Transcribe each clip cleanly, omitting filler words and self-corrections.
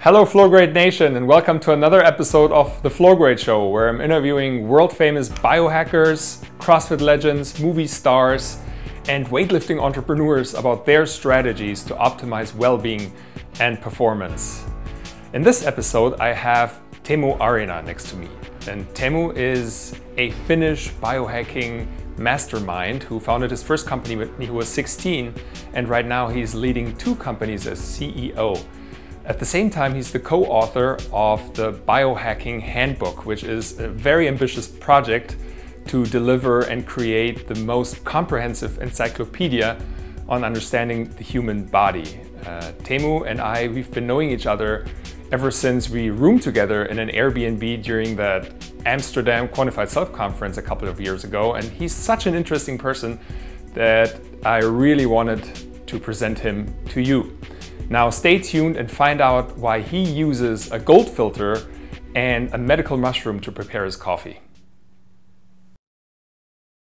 Hello Flowgrade Nation, and welcome to another episode of the Flowgrade Show, where I'm interviewing world-famous biohackers, CrossFit legends, movie stars, and weightlifting entrepreneurs about their strategies to optimize well-being and performance. In this episode, I have Teemu Arina next to me. And Teemu is a Finnish biohacking mastermind who founded his first company when he was 16, and right now he's leading two companies as CEO. At the same time, he's the co-author of the Biohacking Handbook, which is a very ambitious project to deliver and create the most comprehensive encyclopedia on understanding the human body. Teemu and we've been knowing each other ever since we roomed together in an Airbnb during that Amsterdam Quantified Self conference a couple of years ago. And he's such an interesting person that I really wanted to present him to you. Now stay tuned and find out why he uses a gold filter and a medical mushroom to prepare his coffee.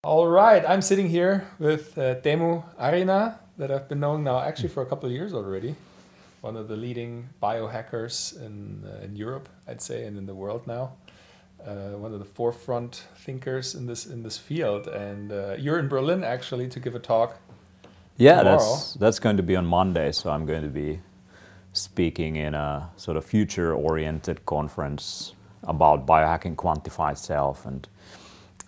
All right, I'm sitting here with Teemu Arina, that I've been knowing now actually for a couple of years already. One of the leading biohackers in Europe, I'd say, and in the world now. One of the forefront thinkers in this field. And you're in Berlin actually to give a talk. Yeah, that's going to be on Monday, so I'm going to be speaking in a sort of future-oriented conference about biohacking quantified self, and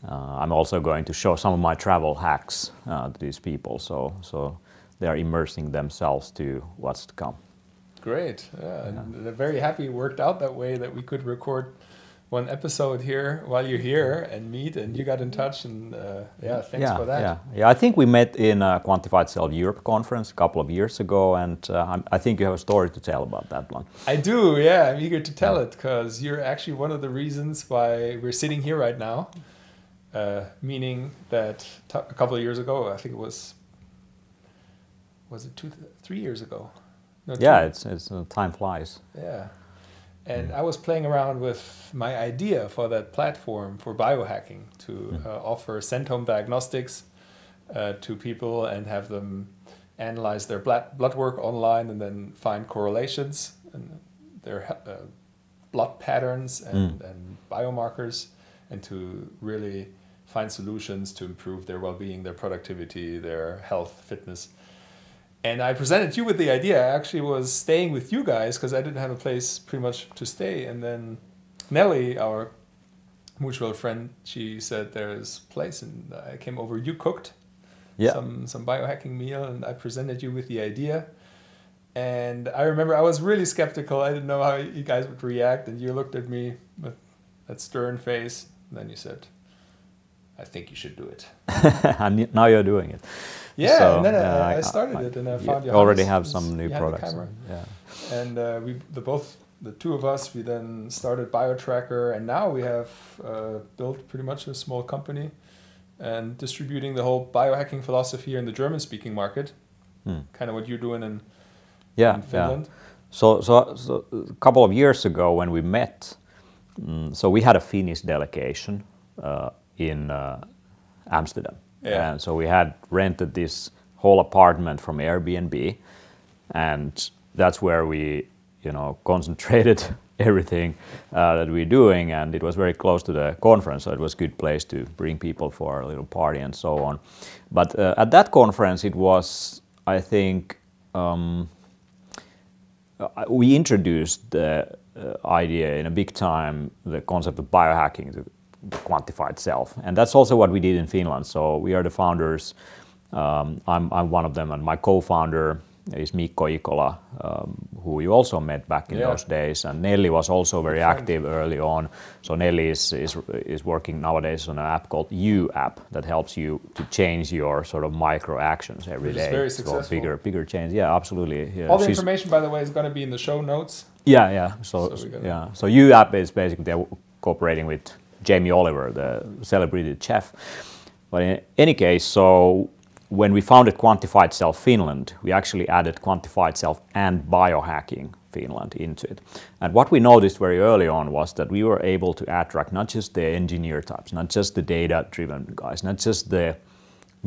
I'm also going to show some of my travel hacks to these people, so they are immersing themselves to what's to come. Great, yeah. And they're very happy it worked out that way, that we could record one episode here while you're here and meet, and you got in touch, and thanks for that. Yeah, I think we met in a Quantified Self Europe conference a couple of years ago, and I think you have a story to tell about that one. I do, yeah. I'm eager to tell it, because you're actually one of the reasons why we're sitting here right now. Meaning that a couple of years ago, I think it was it 3 years ago? No, yeah, it's time flies. Yeah. And I was playing around with my idea for that platform for biohacking to offer send-home diagnostics to people and have them analyze their blood work online and then find correlations and their blood patterns and biomarkers, and to really find solutions to improve their well-being, their productivity, their health, fitness. And I presented you with the idea. I actually was staying with you guys because I didn't have a place pretty much to stay. And then Nelly, our mutual friend, she said there's a place, and I came over. You cooked some biohacking meal, and I presented you with the idea. And I remember I was really skeptical. I didn't know how you guys would react, and you looked at me with that stern face, and then you said, I think you should do it. And now you're doing it. Yeah, so, and then I started it, and I found you already have some new products. Yeah, and the two of us, we then started BioTracker, and now we have built pretty much a small company and distributing the whole biohacking philosophy here in the German-speaking market. Kind of what you're doing in Finland. So a couple of years ago when we met, so we had a Finnish delegation in Amsterdam. Yeah. And so we had rented this whole apartment from Airbnb, and that's where we, concentrated everything that we're doing, and it was very close to the conference, so it was a good place to bring people for a little party and so on. But at that conference, it was, I think, we introduced the idea in a big time, the concept of biohacking, the quantified self, and that's also what we did in Finland. So we are the founders. I'm one of them, and my co-founder is Mikko Ikola, who you also met back in those days. And Nelly was also very active early on. So Nelly is working nowadays on an app called You app that helps you to change your sort of micro actions every day. It's very successful. So bigger change. Yeah, absolutely. Yeah. All the information, by the way, is going to be in the show notes. Yeah. So You app is basically they're cooperating with Jamie Oliver, the celebrated chef. But in any case, so when we founded Quantified Self Finland, we actually added Quantified Self and Biohacking Finland into it. And what we noticed very early on was that we were able to attract not just the engineer types, not just the data-driven guys, not just the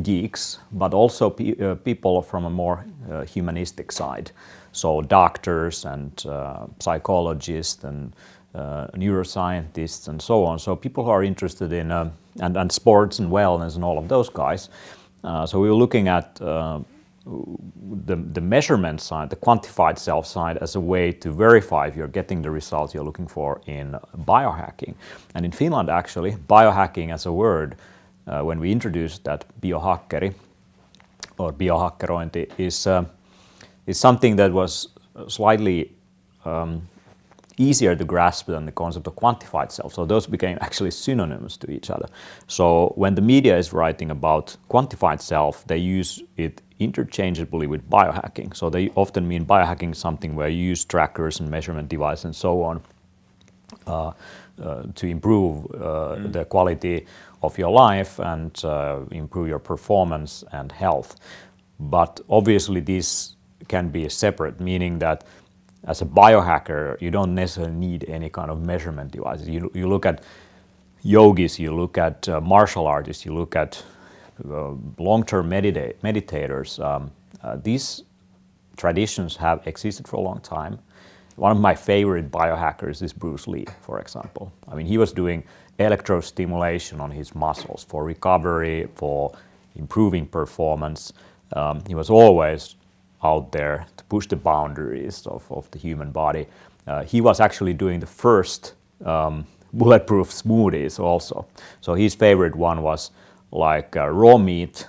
geeks, but also people from a more humanistic side. So doctors and psychologists and neuroscientists and so on. So people who are interested in and sports and wellness and all of those guys. So we were looking at the measurement side, the quantified self side, as a way to verify if you're getting the results you're looking for in biohacking. And in Finland, actually, biohacking as a word, when we introduced that biohackeri or biohackerointi, is something that was slightly easier to grasp than the concept of quantified self. So those became actually synonyms to each other. So when the media is writing about quantified self, they use it interchangeably with biohacking. So they often mean biohacking something where you use trackers and measurement devices and so on to improve the quality of your life and improve your performance and health. But obviously this can be separate, meaning that as a biohacker, you don't necessarily need any kind of measurement devices. You look at yogis, you look at martial artists, you look at long-term meditators. These traditions have existed for a long time. One of my favorite biohackers is Bruce Lee, for example. I mean, he was doing electrostimulation on his muscles for recovery, for improving performance. He was always out there to push the boundaries of the human body. He was actually doing the first bulletproof smoothies also. So his favorite one was like raw meat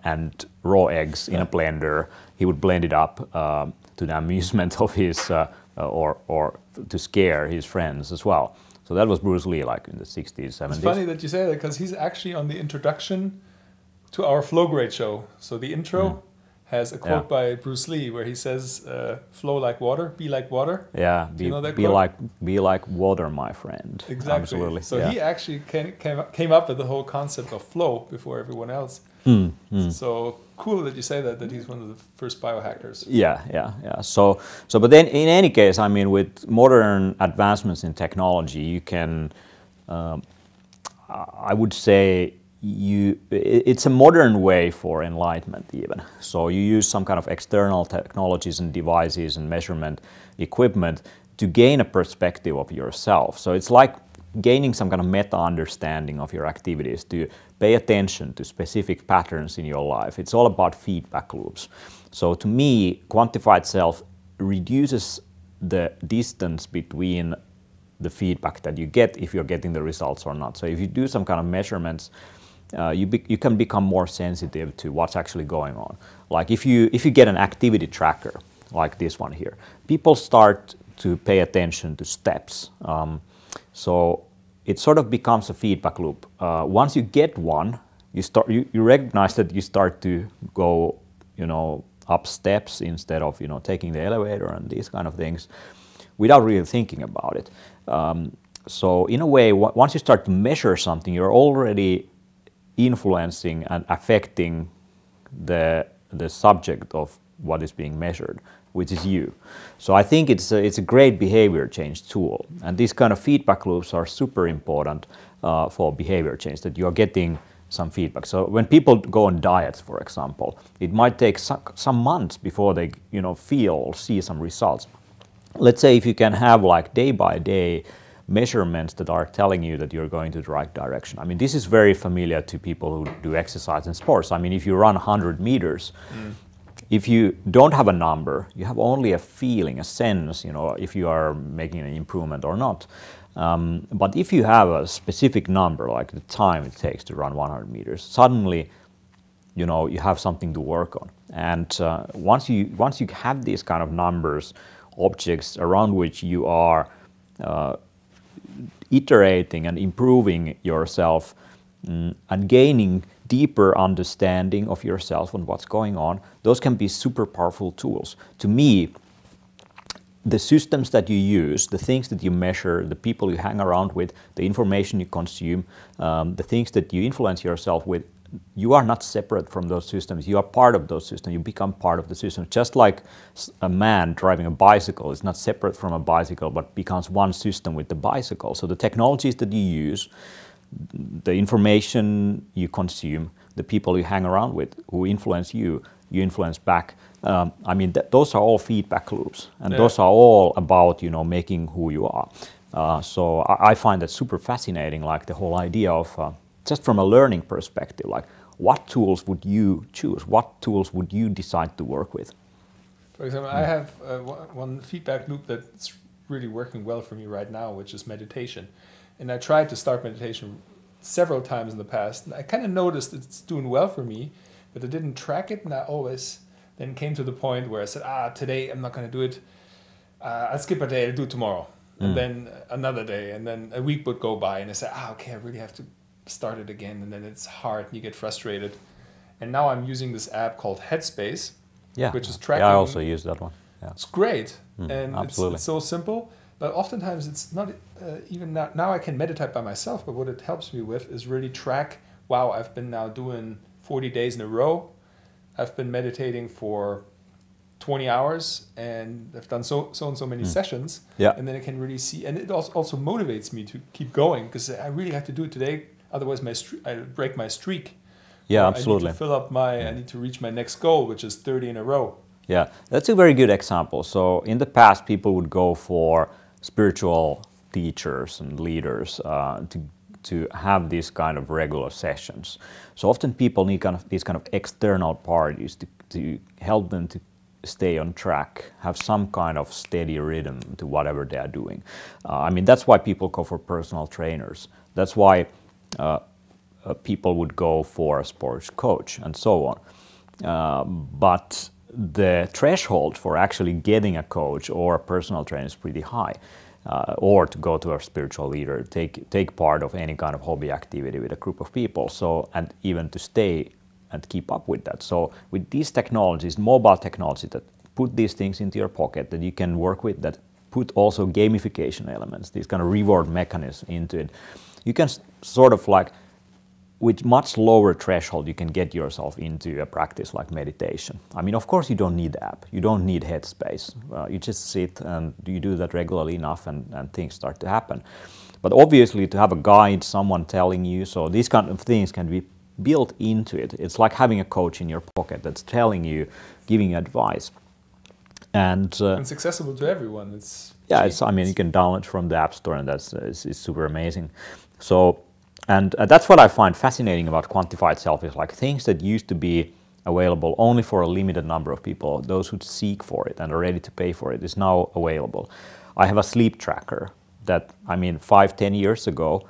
and raw eggs in a blender. He would blend it up to the amusement of his, or to scare his friends as well. So that was Bruce Lee, like in the 60s, 70s. It's funny that you say that, because he's actually on the introduction to our Flowgrade show. So the intro has a quote by Bruce Lee where he says, "Flow like water, be like water." Yeah, Do you know that quote? be like water, my friend. Exactly. Absolutely. So he actually came up with the whole concept of flow before everyone else. So cool that you say that he's one of the first biohackers. Yeah. So but then in any case, I mean, with modern advancements in technology, you can, I would say, it's a modern way for enlightenment even. So you use some kind of external technologies and devices and measurement equipment to gain a perspective of yourself. So it's like gaining some kind of meta understanding of your activities, to pay attention to specific patterns in your life. It's all about feedback loops. So to me, quantified self reduces the distance between the feedback that you get if you're getting the results or not. So if you do some kind of measurements, you can become more sensitive to what's actually going on. Like if you get an activity tracker like this one here, people start to pay attention to steps. So it sort of becomes a feedback loop. Once you get one, you recognize that you start to go, up steps instead of taking the elevator and these kind of things, without really thinking about it. So in a way, once you start to measure something, you're already influencing and affecting the subject of what is being measured, which is you. So I think it's a great behavior change tool, and these kind of feedback loops are super important for behavior change, that you're getting some feedback. So when people go on diets, for example, it might take some months before they feel or see some results. Let's say if you can have like day by day measurements that are telling you that you're going to the right direction. I mean, this is very familiar to people who do exercise and sports. I mean, if you run 100 meters, if you don't have a number, you have only a feeling, a sense, if you are making an improvement or not. But if you have a specific number, like the time it takes to run 100 meters, suddenly, you have something to work on. And once you have these kind of numbers, objects around which you are iterating and improving yourself and gaining deeper understanding of yourself and what's going on, those can be super powerful tools. To me, the systems that you use, the things that you measure, the people you hang around with, the information you consume, the things that you influence yourself with, you are not separate from those systems. You are part of those systems. You become part of the system. Just like a man driving a bicycle is not separate from a bicycle, but becomes one system with the bicycle. So the technologies that you use, the information you consume, the people you hang around with who influence you, you influence back. I mean, those are all feedback loops, and those are all about, you know, making who you are. So I find that super fascinating, like the whole idea of, just from a learning perspective, like what tools would you choose? What tools would you decide to work with? For example, I have one feedback loop that's really working well for me right now, which is meditation. And I tried to start meditation several times in the past, and I kind of noticed it's doing well for me, but I didn't track it, and I always then came to the point where I said, today I'm not going to do it. I'll skip a day, I'll do it tomorrow. And then another day, and then a week would go by, and I said, okay, I really have to start it again, and then it's hard, and you get frustrated. And now I'm using this app called Headspace, which is tracking. Yeah, I also use that one. Yeah. It's great, and absolutely. it's so simple, but oftentimes it's not even now I can meditate by myself, but what it helps me with is really track, wow, I've been now doing 40 days in a row, I've been meditating for 20 hours, and I've done so and so many sessions, and then I can really see, and it also motivates me to keep going, because I really have to do it today, otherwise I break my streak. Yeah, absolutely. I need to fill up I need to reach my next goal, which is 30 in a row. Yeah, that's a very good example. So in the past, people would go for spiritual teachers and leaders to have these kind of regular sessions. So often people need these kind of external parties to help them to stay on track, have some kind of steady rhythm to whatever they are doing. I mean, that's why people go for personal trainers. That's why people would go for a sports coach and so on. But the threshold for actually getting a coach or a personal trainer is pretty high. Or to go to a spiritual leader, take part of any kind of hobby activity with a group of people. So, and even to stay and keep up with that. So with these technologies, mobile technology that put these things into your pocket that you can work with, that put also gamification elements, these kind of reward mechanisms into it, you can sort of like, with much lower threshold, you can get yourself into a practice like meditation. I mean, of course, you don't need the app. You don't need Headspace. You just sit and you do that regularly enough and things start to happen. But obviously, to have a guide, someone telling you, so these kind of things can be built into it. It's like having a coach in your pocket that's telling you, giving you advice. And it's accessible to everyone. It's I mean, you can download from the App Store, and it's super amazing. So, and that's what I find fascinating about quantified self, is like things that used to be available only for a limited number of people, those who seek for it and are ready to pay for it, is now available. I have a sleep tracker that, I mean, 5-10 years ago,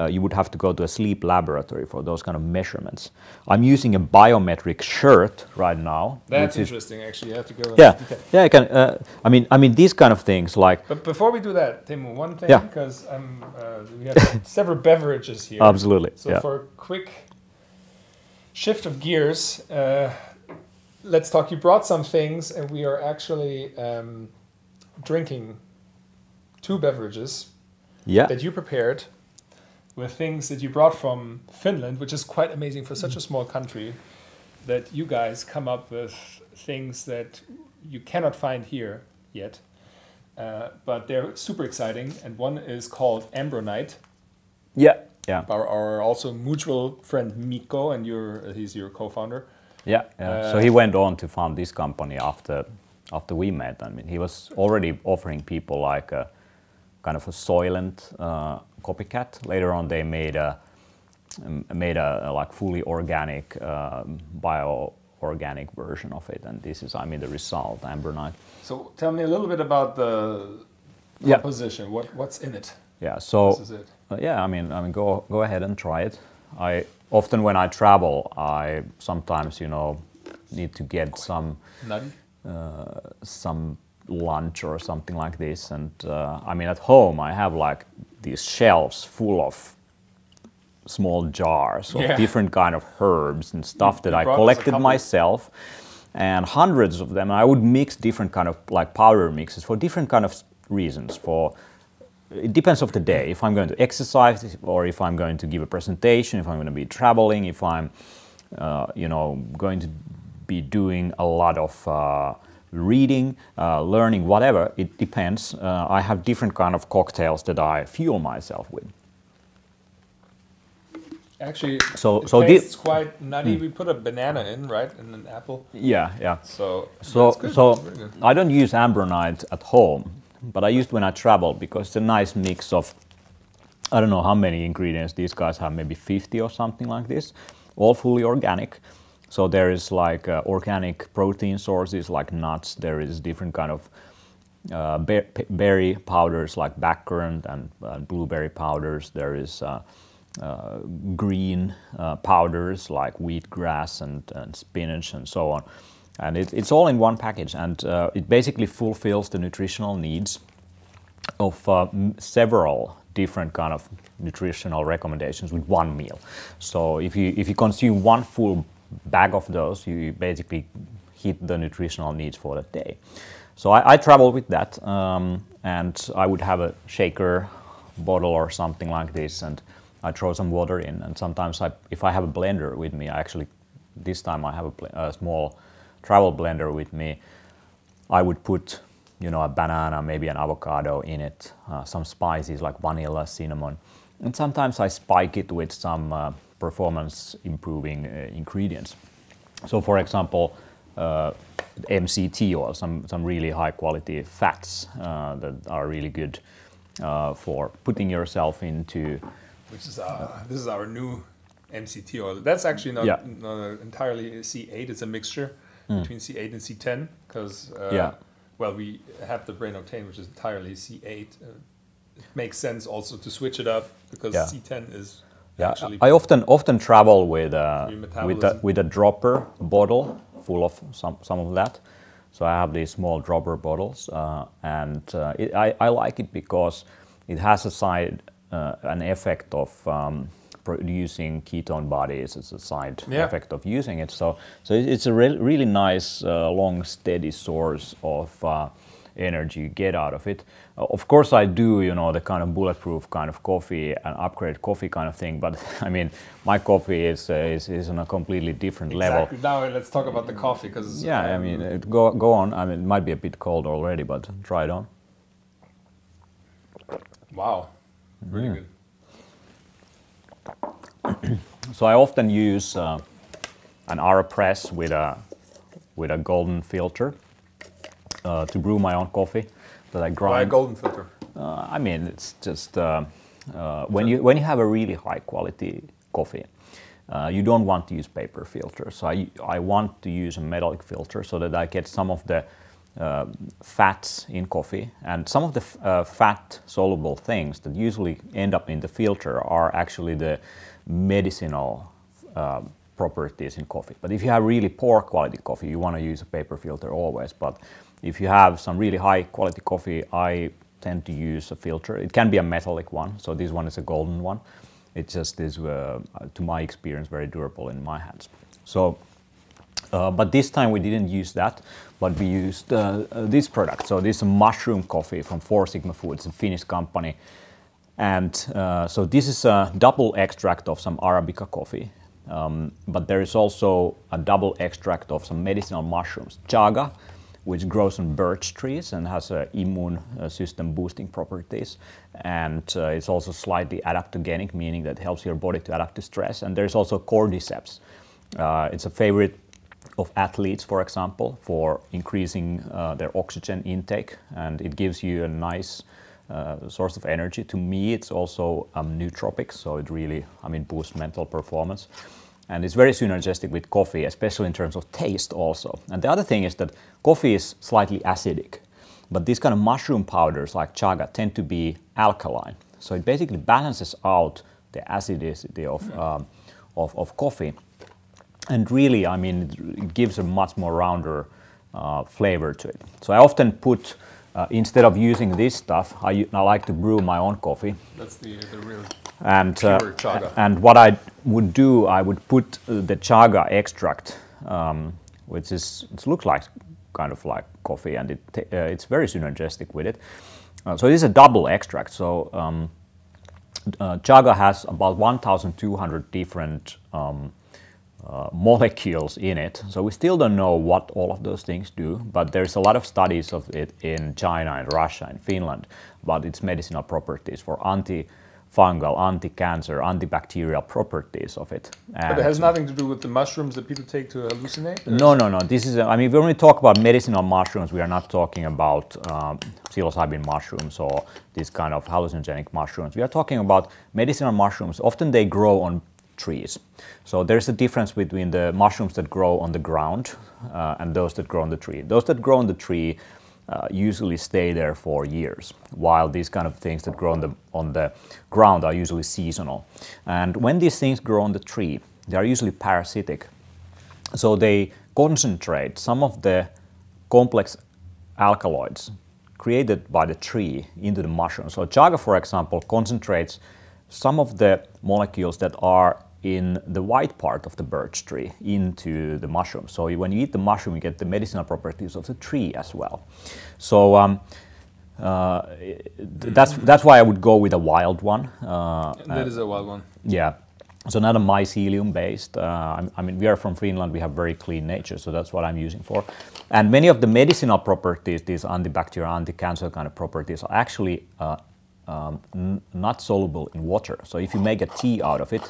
you would have to go to a sleep laboratory for those kind of measurements. I'm using a biometric shirt right now. That's interesting, actually. You have to go. I can. I mean, these kind of things, like. But before we do that, Teemu, one thing, because we have several beverages here. Absolutely. So for a quick shift of gears, let's talk. You brought some things, and we are actually drinking 2 beverages that you prepared, with things that you brought from Finland, which is quite amazing for such a small country, that you guys come up with things that you cannot find here yet, but they're super exciting. And one is called Ambronite. Yeah. Our also mutual friend Mikko, and he's your co-founder. Yeah. So he went on to found this company after we met. I mean, he was already offering people like a kind of a Soylent copycat. Later on, they made a like fully organic, bio-organic version of it, and this is, I mean, the result, Ambronite. So tell me a little bit about the composition. What's in it? Yeah. So this is it. I mean, go ahead and try it. I often, when I travel, I sometimes, you know, need to get some lunch or something like this, and I mean, at home I have like these shelves full of small jars of different kind of herbs and stuff that I collected myself, and hundreds of them. I would mix different kind of like powder mixes for different kind of reasons. It depends of the day. If I'm going to exercise, or if I'm going to give a presentation, if I'm going to be traveling, if I'm you know, going to be doing a lot of reading, learning, whatever, it depends. I have different kind of cocktails that I fuel myself with. Actually, So it so tastes quite nutty. We put a banana in, right, and an apple. yeah. So So that's good. so That's really good. I don't use Ambronite at home, but I use it when I travel because it's a nice mix of, I don't know how many ingredients these guys have, maybe 50 or something like this, all fully organic. So there is like organic protein sources like nuts. There is different kind of berry powders like blackcurrant and blueberry powders. There is green powders like wheatgrass and spinach and so on. And it's all in one package, and it basically fulfills the nutritional needs of several different kind of nutritional recommendations with one meal. So if you consume one full bag of those, you basically hit the nutritional needs for the day. So I travel with that, and I would have a shaker bottle or something like this, and I throw some water in. And sometimes if I have a blender with me, this time I have a small travel blender with me, I would put, a banana, maybe an avocado in it, some spices like vanilla, cinnamon, and sometimes I spike it with some performance improving ingredients. So for example, MCT oil, some really high quality fats that are really good for putting yourself into. Which is this is our new MCT oil. That's actually not entirely C8. It's a mixture between C8 and C10 because well, we have the brain octane, which is entirely C8. It makes sense also to switch it up because C10 is actually. I often travel with a dropper bottle full of some of that. So I have these small dropper bottles, and I like it because it has an effect of producing ketone bodies. It's a side effect of using it. So it's a really nice, long, steady source of energy you get out of it. Of course, I do, the kind of bulletproof kind of coffee and upgrade coffee kind of thing. But I mean, my coffee is on a completely different level. Now let's talk about the coffee, because I mean, go on. I mean, it might be a bit cold already, but try it on. Wow, really good. So I often use an AeroPress with a golden filter to brew my own coffee that I grind. Why a golden filter? I mean, it's just when you have a really high quality coffee, you don't want to use paper filters. So I want to use a metallic filter so that I get some of the fats in coffee, and some of the fat soluble things that usually end up in the filter are actually the medicinal properties in coffee. But if you have really poor quality coffee, you want to use a paper filter always. But if you have some really high quality coffee, I tend to use a filter. It can be a metallic one, so this one is a golden one. It just is, to my experience, very durable in my hands. So, but this time we didn't use that, but we used this product. So this is a mushroom coffee from 4 Sigma Foods, a Finnish company. And so this is a double extract of some Arabica coffee, but there is also a double extract of some medicinal mushrooms, chaga, which grows on birch trees and has immune system boosting properties. And it's also slightly adaptogenic, meaning that it helps your body to adapt to stress. And there's also cordyceps. It's a favorite of athletes, for example, for increasing their oxygen intake, and it gives you a nice source of energy. To me, it's also nootropic, so it really, boosts mental performance. And it's very synergistic with coffee, especially in terms of taste also. And the other thing is that coffee is slightly acidic, but these kind of mushroom powders like chaga tend to be alkaline. So it basically balances out the acidity of coffee. And really, it gives a much more rounder flavor to it. So I often put, instead of using this stuff, I like to brew my own coffee. That's the real pure chaga. And what I would do, I would put the chaga extract, which it looks like kind of like coffee, and it's very synergistic with it. So it is a double extract. So chaga has about 1,200 different molecules in it. So we still don't know what all of those things do, but there's a lot of studies of it in China and Russia and Finland about its medicinal properties for fungal, anti-cancer, antibacterial properties of it. But it has nothing to do with the mushrooms that people take to hallucinate? No. This is, I mean, when we talk about medicinal mushrooms, we are not talking about psilocybin mushrooms or these kind of hallucinogenic mushrooms. We are talking about medicinal mushrooms. Often they grow on trees. So there's a difference between the mushrooms that grow on the ground and those that grow on the tree. Those that grow on the tree usually stay there for years, while these kind of things that grow on the ground are usually seasonal. And when these things grow on the tree, they are usually parasitic. So they concentrate some of the complex alkaloids created by the tree into the mushroom. So chaga, for example, concentrates some of the molecules that are in the white part of the birch tree into the mushroom. So when you eat the mushroom, you get the medicinal properties of the tree as well. So that's why I would go with a wild one. That is a wild one. Yeah. So not a mycelium based. I mean, we are from Finland, we have very clean nature, so that's what I'm using for. And many of the medicinal properties, these antibacterial, anti-cancer kind of properties, are actually not soluble in water. So if you make a tea out of it,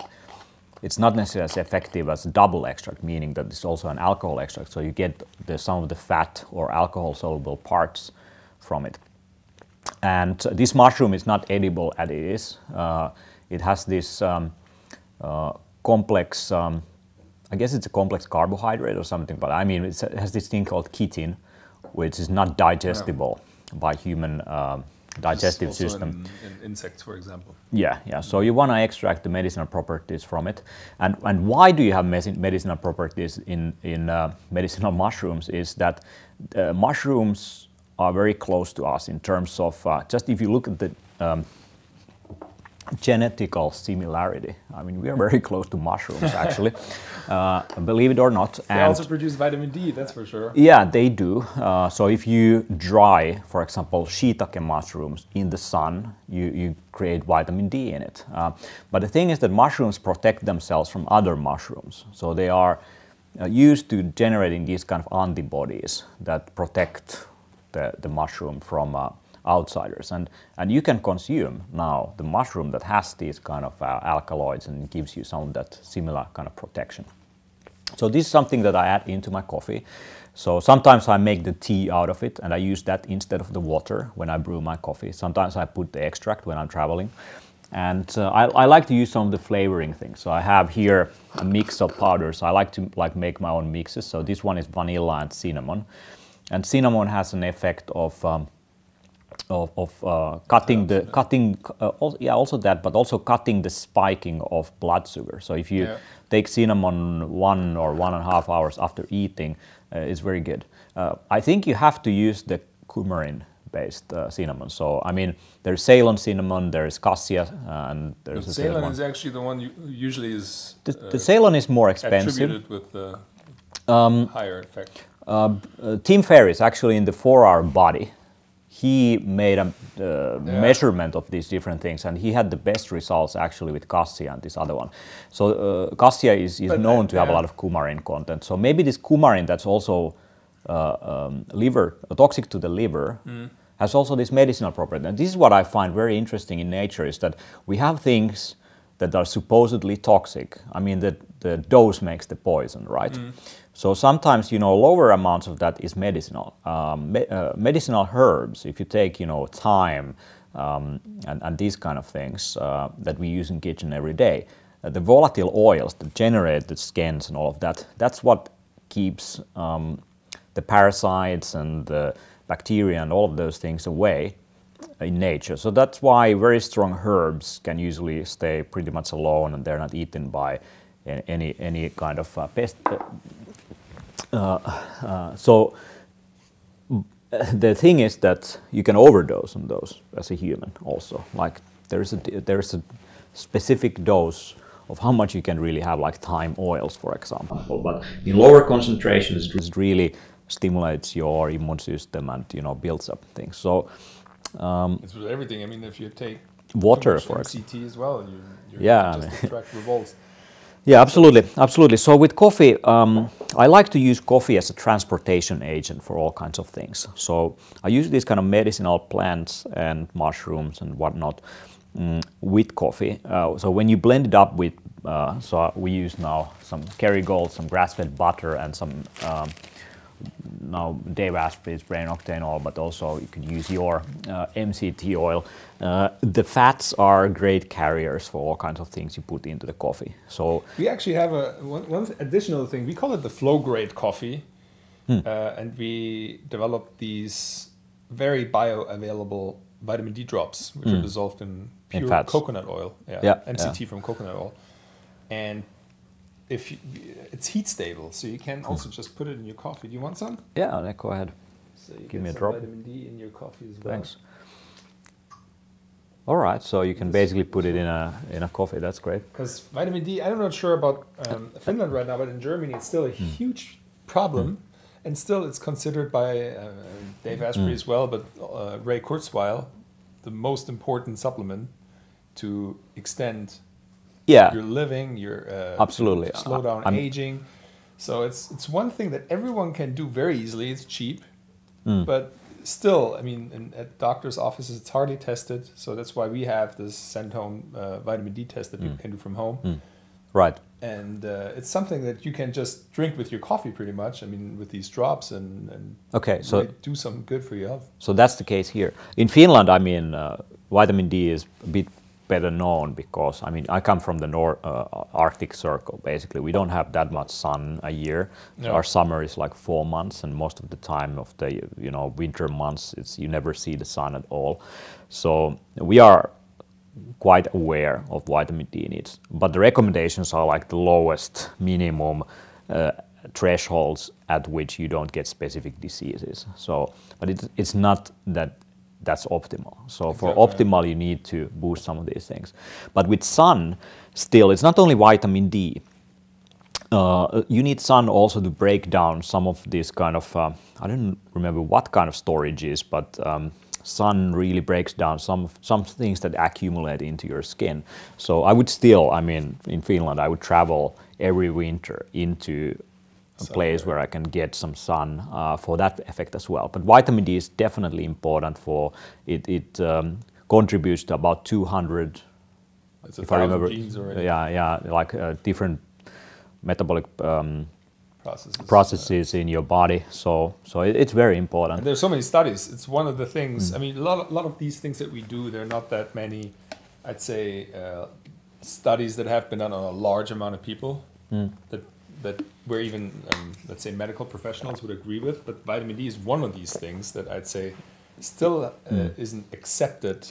it's not necessarily as effective as a double extract, meaning that it's also an alcohol extract. So you get some of the fat or alcohol soluble parts from it. And this mushroom is not edible as it is. It has this complex, I guess it's a complex carbohydrate or something, but I mean, it has this thing called chitin, which is not digestible by human digestive system. In insects, for example. Yeah. So you want to extract the medicinal properties from it. And why do you have medicinal properties in medicinal mushrooms is that mushrooms are very close to us in terms of, just if you look at the genetical similarity. I mean, we are very close to mushrooms, actually, believe it or not. They also produce vitamin D, that's for sure. Yeah, they do. So if you dry, for example, shiitake mushrooms in the sun, you create vitamin D in it. But the thing is that mushrooms protect themselves from other mushrooms. So they are used to generating these kind of antibodies that protect the mushroom from outsiders, and you can consume now the mushroom that has these kind of alkaloids and gives you some of that similar kind of protection. So this is something that I add into my coffee. So sometimes I make the tea out of it and I use that instead of the water when I brew my coffee. Sometimes I put the extract when I'm traveling, and I like to use some of the flavoring things. So I have here a mix of powders. I like to make my own mixes. So this one is vanilla and cinnamon, and cinnamon has an effect of cutting also that, but also cutting the spiking of blood sugar. So if you take cinnamon 1 or 1.5 hours after eating, it's very good. I think you have to use the coumarin-based cinnamon. So I mean, there's Ceylon cinnamon, there's cassia, and there's the Ceylon is actually the one usually is the Ceylon is more expensive, attributed with the higher effect. Tim Ferriss, actually, in the 4-Hour Body, he made a measurement of these different things, and he had the best results actually with cassia and this other one. So cassia is known to have a lot of coumarin content. So maybe this coumarin that's also toxic to the liver has also this medicinal property. And this is what I find very interesting in nature, is that we have things that are supposedly toxic. I mean, the dose makes the poison, right? So sometimes, lower amounts of that is medicinal. Medicinal herbs, if you take, thyme and these kind of things that we use in kitchen every day, the volatile oils that generate the skins and all of that, that's what keeps the parasites and the bacteria and all of those things away in nature. So that's why very strong herbs can usually stay pretty much alone, and they're not eaten by any kind of pest. So the thing is that you can overdose on those as a human also. Like there is a specific dose of how much you can really have, like thyme oils, for example. But in lower concentrations, it really stimulates your immune system and builds up things. So it's with everything. I mean, if you take water, for example, CT as well, you just attract revolts. Yeah, absolutely. So with coffee, I like to use coffee as a transportation agent for all kinds of things. So I use these kind of medicinal plants and mushrooms and whatnot with coffee. So when you blend it up with, so we use now some Kerrygold, some grass-fed butter, and some now Dave Asprey's brain octane oil, but also you could use your MCT oil. The fats are great carriers for all kinds of things you put into the coffee. So we actually have one additional thing. We call it the Flowgrade coffee, and we developed these very bioavailable vitamin D drops, which are dissolved in pure coconut oil. MCT from coconut oil, and it's heat stable, so you can also just put it in your coffee. Do you want some? Yeah, go ahead. So you give me a some drop. vitamin D in your coffee as well. Thanks. All right, so you can basically put it in a coffee. That's great. Because vitamin D, I'm not sure about Finland right now, but in Germany it's still a huge problem, and still it's considered by Dave Asprey as well, but Ray Kurzweil, the most important supplement to extend your living, your absolutely slow down aging. So it's one thing that everyone can do very easily. It's cheap, but still, I mean, at doctors' offices, it's hardly tested. So that's why we have this send home vitamin D test that people can do from home. Right. And it's something that you can just drink with your coffee pretty much. I mean, with these drops and so do some good for your health. So that's the case here. In Finland, I mean, vitamin D is a bit better known because, I mean, I come from the Arctic Circle, basically. We don't have that much sun a year. So our summer is like 4 months, and most of the time of the, winter months, you never see the sun at all. So we are quite aware of vitamin D needs, but the recommendations are like the lowest minimum thresholds at which you don't get specific diseases. So, but it's not that's optimal. So for optimal, you need to boost some of these things. But with sun, still, it's not only vitamin D. You need sun also to break down some of these kind of, I don't remember what kind of storage is, but sun really breaks down some things that accumulate into your skin. So I would still, I mean, in Finland, I would travel every winter into a place where I can get some sun for that effect as well. But vitamin D is definitely important for it. It contributes to about 200, if I remember, genes already. Like different metabolic processes in your body. So it's very important. And there's so many studies. It's one of the things. I mean, a lot of these things that we do, there are not that many, I'd say, studies that have been done on a large amount of people that where even, let's say, medical professionals would agree with. But vitamin D is one of these things that I'd say still isn't accepted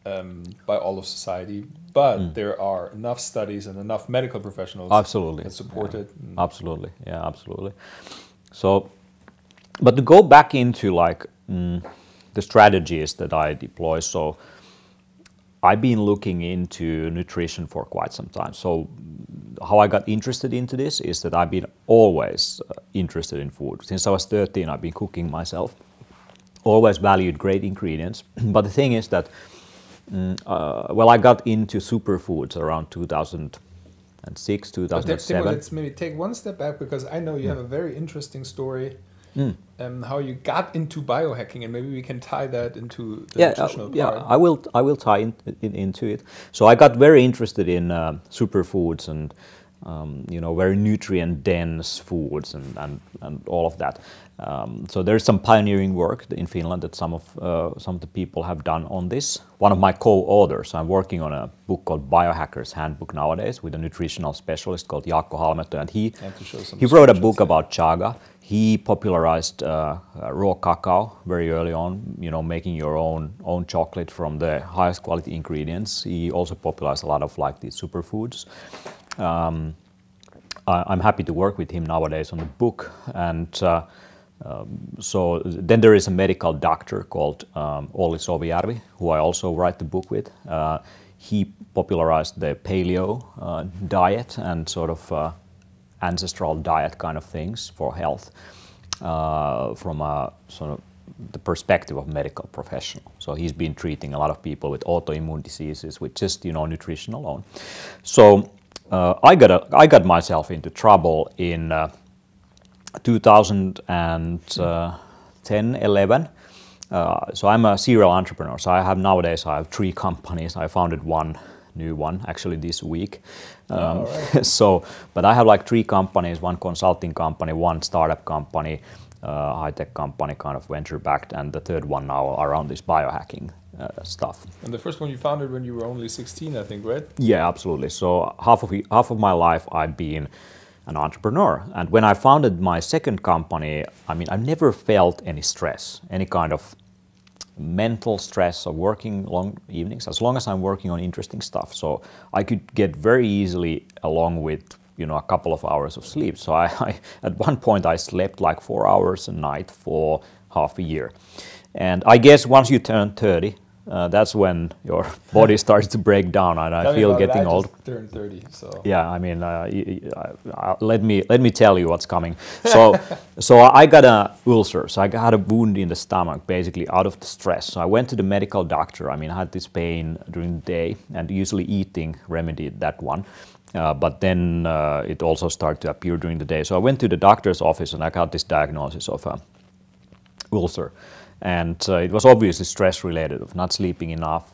by all of society. But there are enough studies and enough medical professionals that support it. Absolutely, yeah, absolutely. So, but to go back into like the strategies that I deploy, so I've been looking into nutrition for quite some time. So how I got interested into this is that I've been always interested in food. Since I was 13, I've been cooking myself. Always valued great ingredients. But the thing is that I got into superfoods around 2006, 2007. But let's maybe take one step back, because I know you have a very interesting story how you got into biohacking, and maybe we can tie that into the nutritional part. Yeah, I will tie into it. So I got very interested in superfoods and very nutrient dense foods and all of that. So there's some pioneering work in Finland that some of the people have done on this. One of my co-authors, I'm working on a book called Biohacker's Handbook nowadays with a nutritional specialist called Jaakko Halmetto, and he wrote a book about chaga. He popularized raw cacao very early on, making your own chocolate from the highest quality ingredients. He also popularized a lot of like these superfoods. I'm happy to work with him nowadays on the book, and so then there is a medical doctor called Olli Sovijärvi, who I also write the book with. He popularized the paleo diet and sort of ancestral diet kind of things for health from a sort of the perspective of medical professional. So he's been treating a lot of people with autoimmune diseases with just nutrition alone. So I got myself into trouble in 2010, 11. So I'm a serial entrepreneur. So nowadays I have 3 companies. I founded one new one actually this week. Right. So, but I have like 3 companies: one consulting company, one startup company, high-tech company, kind of venture-backed, and the third one now around this biohacking stuff. And the first one you founded when you were only 16, I think, right? Yeah, absolutely. So half of my life I've been an entrepreneur. And when I founded my second company, I mean, I never felt any stress, any kind of mental stress of working long evenings, as long as I'm working on interesting stuff. So I could get very easily along with, a couple of hours of sleep. So I at one point I slept like 4 hours a night for half a year. And I guess once you turn 30, that's when your body starts to break down, and I feel getting old. I just turned 30, so yeah. I mean, let me tell you what's coming. So I got a ulcer. So I got a wound in the stomach, basically out of the stress. So I went to the medical doctor. I mean, I had this pain during the day, and usually eating remedied that one. But then it also started to appear during the day. So I went to the doctor's office, and I got this diagnosis of ulcer. And it was obviously stress related, of not sleeping enough,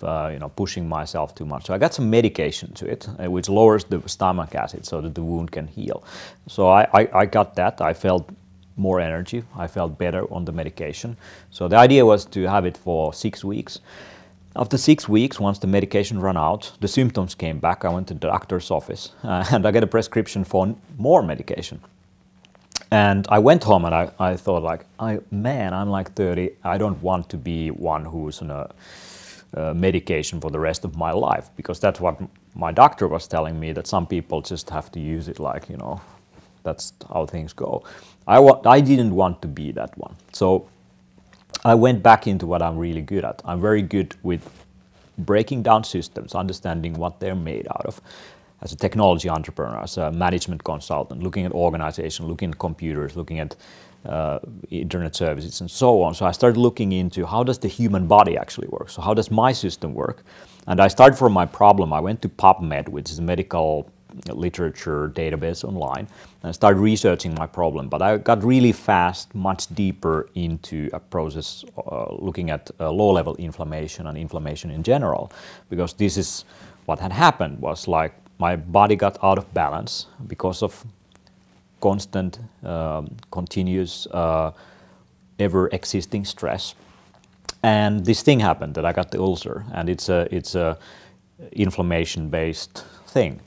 pushing myself too much. So I got some medication to it, which lowers the stomach acid so that the wound can heal. So I got that. I felt more energy. I felt better on the medication. So the idea was to have it for 6 weeks. After 6 weeks, once the medication ran out, the symptoms came back. I went to the doctor's office and I got a prescription for more medication. And I went home and I thought like, I'm like 30. I don't want to be one who's on a medication for the rest of my life, because that's what my doctor was telling me, that some people just have to use it like, that's how things go. I didn't want to be that one. So I went back into what I'm really good at. I'm very good with breaking down systems, understanding what they're made out of. As a technology entrepreneur, as a management consultant, looking at organization, looking at computers, looking at internet services and so on. So I started looking into how does the human body actually work? So how does my system work? And I started from my problem. I went to PubMed, which is a medical literature database online, and I started researching my problem. But I got really fast, much deeper into a process looking at low-level inflammation and inflammation in general, because this is what had happened was like, my body got out of balance because of constant, continuous, ever-existing stress. And this thing happened that I got the ulcer, and it's a inflammation-based thing.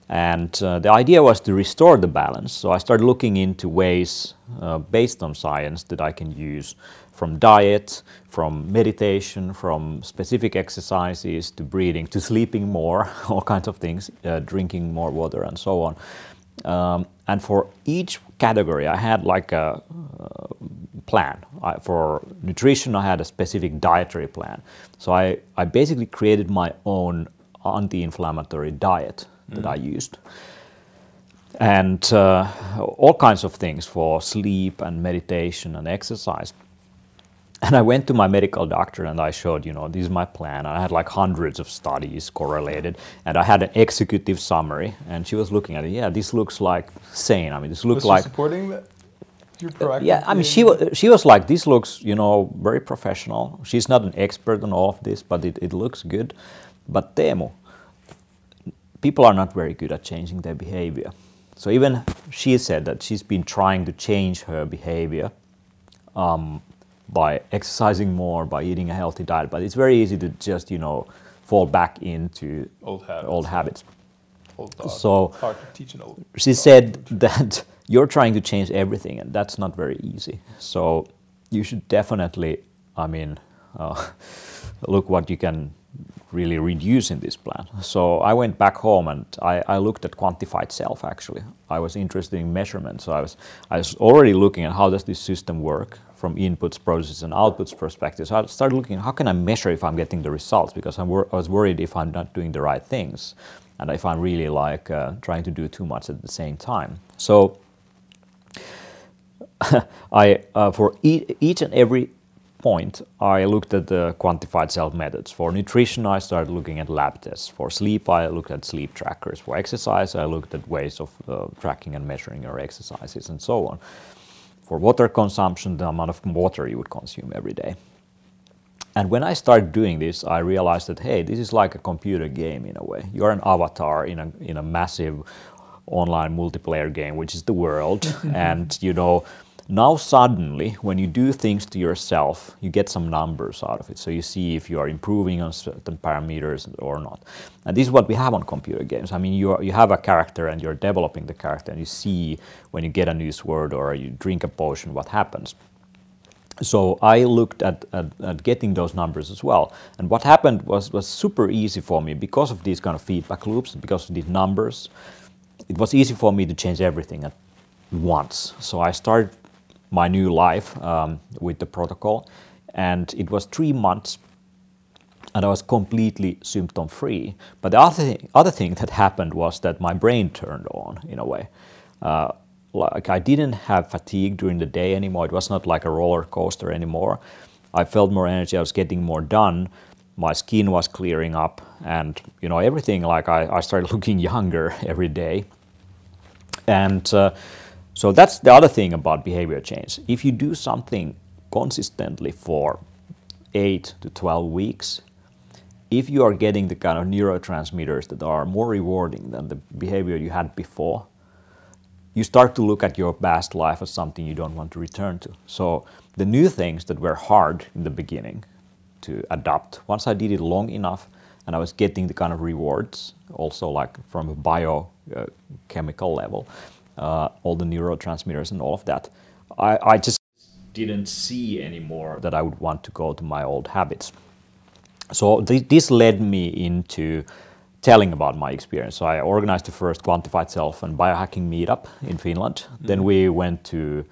And the idea was to restore the balance. So I started looking into ways based on science that I can use, from diet, from meditation, from specific exercises, to breathing, to sleeping more, all kinds of things, drinking more water and so on. And for each category, I had like a plan. For nutrition, I had a specific dietary plan. So I basically created my own anti-inflammatory diet that I used. And all kinds of things for sleep and meditation and exercise. And I went to my medical doctor and I showed, this is my plan. I had like hundreds of studies correlated, and I had an executive summary, and she was looking at it. Yeah, this looks like sane. I mean, this looks like... supporting that? You're proactive? Yeah, I mean, she was like, this looks, very professional. She's not an expert on all of this, but it looks good. But Teemu, people are not very good at changing their behavior. So even she said that she's been trying to change her behavior by exercising more, by eating a healthy diet, but it's very easy to just, fall back into old habits. Old dog. So it's hard to teach an old she dog. said that you're trying to change everything, and that's not very easy. So you should definitely, look what you can really reduce in this plan. So I went back home and I looked at quantified self, actually. I was interested in measurements. So I was already looking at how does this system work from inputs, processes, and outputs perspective. So I started looking at how can I measure if I'm getting the results, because I was worried if I'm not doing the right things and if I'm really trying to do too much at the same time. So for each and every point, I looked at the quantified self methods. For nutrition, I started looking at lab tests. For sleep, I looked at sleep trackers. For exercise, I looked at ways of tracking and measuring your exercises and so on. For water consumption, the amount of water you would consume every day. And when I started doing this, I realized that, hey, this is like a computer game in a way. You're an avatar in a massive online multiplayer game, which is the world. And, you know, now suddenly, when you do things to yourself, you get some numbers out of it. So you see if you are improving on certain parameters or not. And this is what we have on computer games. I mean, you have a character and you're developing the character, and you see when you get a new sword or you drink a potion, what happens. So I looked at getting those numbers as well. And what happened was super easy for me because of these kind of feedback loops, because of these numbers. It was easy for me to change everything at once. So I started my new life with the protocol, and it was 3 months and I was completely symptom free. But the other thing that happened was that my brain turned on in a way. Like I didn't have fatigue during the day anymore. It was not like a roller coaster anymore. I felt more energy. I was getting more done. My skin was clearing up, and you know, everything. Like I started looking younger every day. And so that's the other thing about behavior change. If you do something consistently for 8 to 12 weeks, if you are getting the kind of neurotransmitters that are more rewarding than the behavior you had before, you start to look at your past life as something you don't want to return to. So the new things that were hard in the beginning to adopt, once I did it long enough and I was getting the kind of rewards, also like from a biochemical level, all the neurotransmitters and all of that, I just didn't see anymore that I would want to go to my old habits. So this led me into telling about my experience. So I organized the first Quantified Self and Biohacking meetup in Finland. Mm-hmm. Then we went to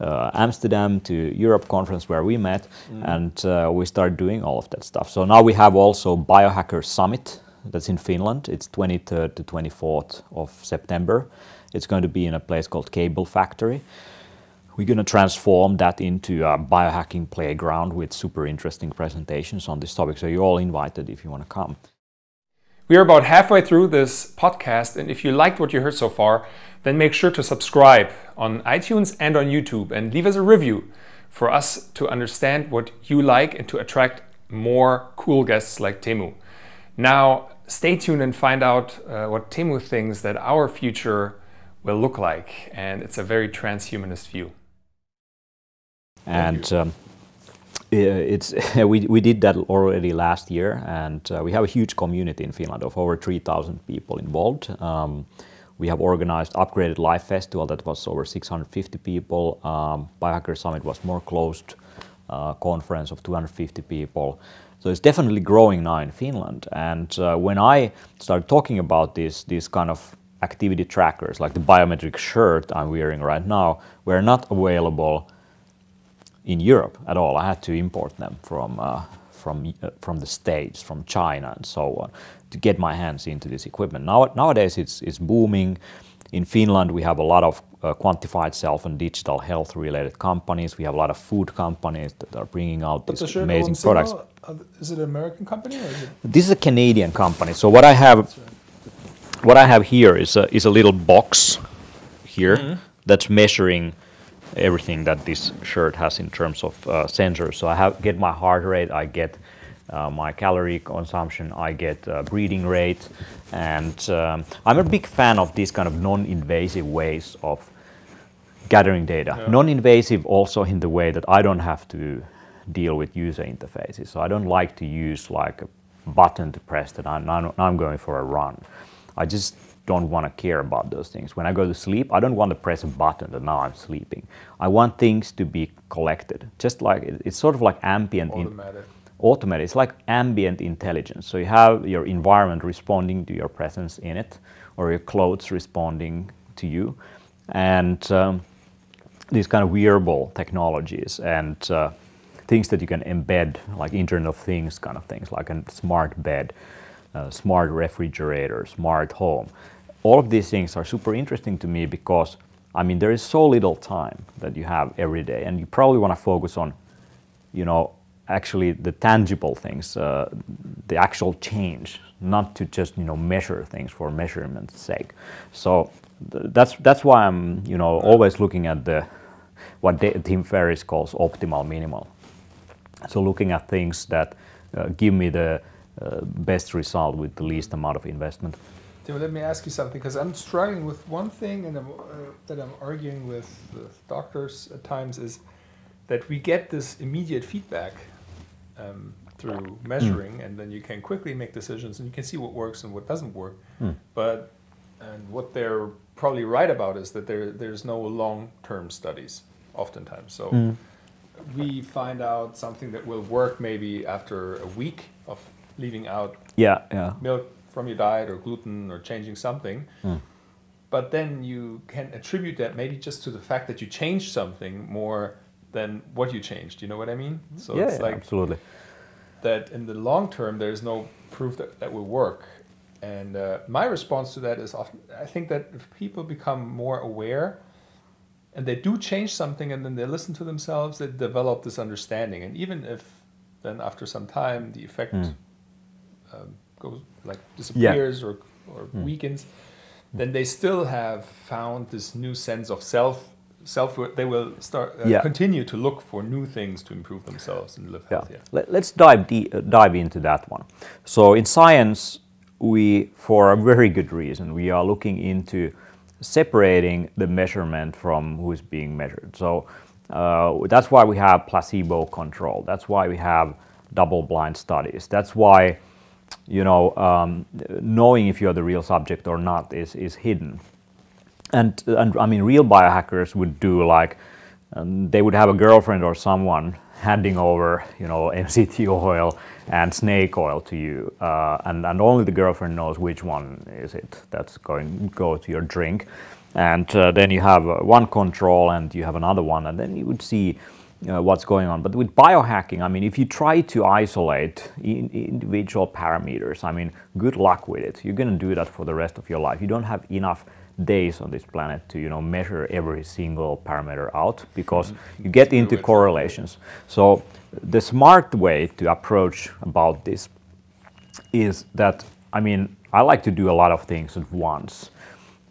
Amsterdam to Europe conference where we met, and we started doing all of that stuff. So now we have also Biohacker Summit that's in Finland. It's 23rd to 24th of September. It's going to be in a place called Cable Factory. We're going to transform that into a biohacking playground with super interesting presentations on this topic. So you're all invited if you want to come. We are about halfway through this podcast, and if you liked what you heard so far, then make sure to subscribe on iTunes and on YouTube and leave us a review for us to understand what you like and to attract more cool guests like Teemu. Now, stay tuned and find out what Teemu thinks that our future will look like, and it's a very transhumanist view. And we did that already last year, and we have a huge community in Finland of over 3,000 people involved. We have organized Upgraded Life Festival that was over 650 people. Biohacker Summit was more closed conference of 250 people. So it's definitely growing now in Finland. And when I started talking about these kind of activity trackers, like the biometric shirt I'm wearing right now, were not available in Europe at all. I had to import them from the States, from China and so on, to get my hands into this equipment. Nowadays it's booming. In Finland we have a lot of quantified self and digital health related companies. We have a lot of food companies that are bringing out these amazing products. Is it an American company or is it? This is a Canadian company. So what I have here is a little box here that's measuring everything that this shirt has in terms of sensors. So I get my heart rate, I get my calorie consumption, I get breathing rate, and I'm a big fan of these kind of non-invasive ways of gathering data. Yeah. Non-invasive also in the way that I don't have to deal with user interfaces. So I don't like to use like a button to press that I'm going for a run. I just don't want to care about those things. When I go to sleep, I don't want to press a button that now I'm sleeping. I want things to be collected, just like it's sort of like ambient. Automated. It's like ambient intelligence. So you have your environment responding to your presence in it, or your clothes responding to you, and these kind of wearable technologies and things that you can embed, like Internet of Things kind of things, like a smart bed, smart refrigerator, smart home. All of these things are super interesting to me because, I mean, there is so little time that you have every day, and you probably want to focus on, you know, actually the tangible things, the actual change, not to just, you know, measure things for measurement's sake. So that's why I'm, you know, always looking at what Tim Ferriss calls optimal minimal. So looking at things that give me the best result with the least amount of investment. Teemu, let me ask you something, because I'm struggling with one thing, and that I'm arguing with doctors at times, is that we get this immediate feedback through measuring, and then you can quickly make decisions, and you can see what works and what doesn't work. And what they're probably right about is that there's no long-term studies oftentimes. So we find out something that will work maybe after a week of leaving out milk from your diet or gluten or changing something. But then you can attribute that maybe just to the fact that you changed something more than what you changed. You know what I mean? So it's like absolutely. That in the long term, there's no proof that will work. And my response to that is often, I think that if people become more aware and they do change something and then they listen to themselves, they develop this understanding. And even if then after some time the effect goes like disappears or weakens, then they still have found this new sense of self. They will start continue to look for new things to improve themselves and live healthier. Let's dive into that one. So in science, we, for a very good reason, we are looking into separating the measurement from who is being measured. So that's why we have placebo control. That's why we have double-blind studies. That's why, you know, knowing if you're the real subject or not is hidden. And I mean, real biohackers would do like, they would have a girlfriend or someone handing over, you know, MCT oil and snake oil to you, and only the girlfriend knows which one is it that's going to go to your drink. And then you have one control and you have another one, and then you would see what's going on. But with biohacking, I mean, if you try to isolate individual parameters, I mean, good luck with it. You're going to do that for the rest of your life. You don't have enough days on this planet to, you know, measure every single parameter out, because you get into correlations. So the smart way to approach about this is that, I mean, I like to do a lot of things at once.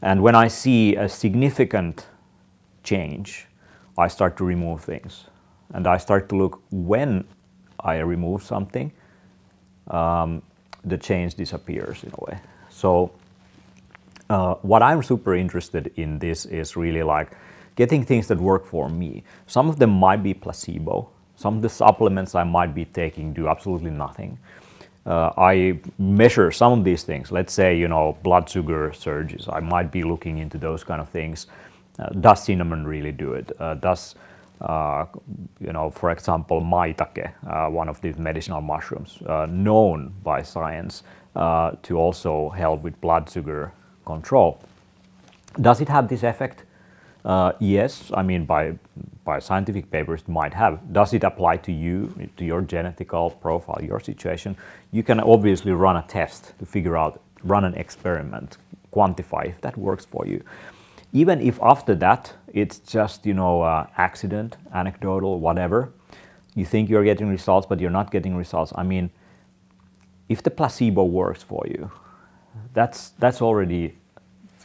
And when I see a significant change, I start to remove things. And I start to look when I remove something, the change disappears in a way. So what I'm super interested in this is really like getting things that work for me. Some of them might be placebo. Some of the supplements I might be taking do absolutely nothing. I measure some of these things. Let's say, you know, blood sugar surges. I might be looking into those kind of things. Does cinnamon really do it? Does, you know, for example, maitake, one of these medicinal mushrooms, known by science to also help with blood sugar control. Does it have this effect? Yes, I mean, by scientific papers it might have. Does it apply to you, to your genetical profile, your situation? You can obviously run a test to figure out, run an experiment, quantify if that works for you. Even if after that it's just, you know, accident, anecdotal, whatever, you think you're getting results but you're not getting results. I mean, if the placebo works for you, that's already,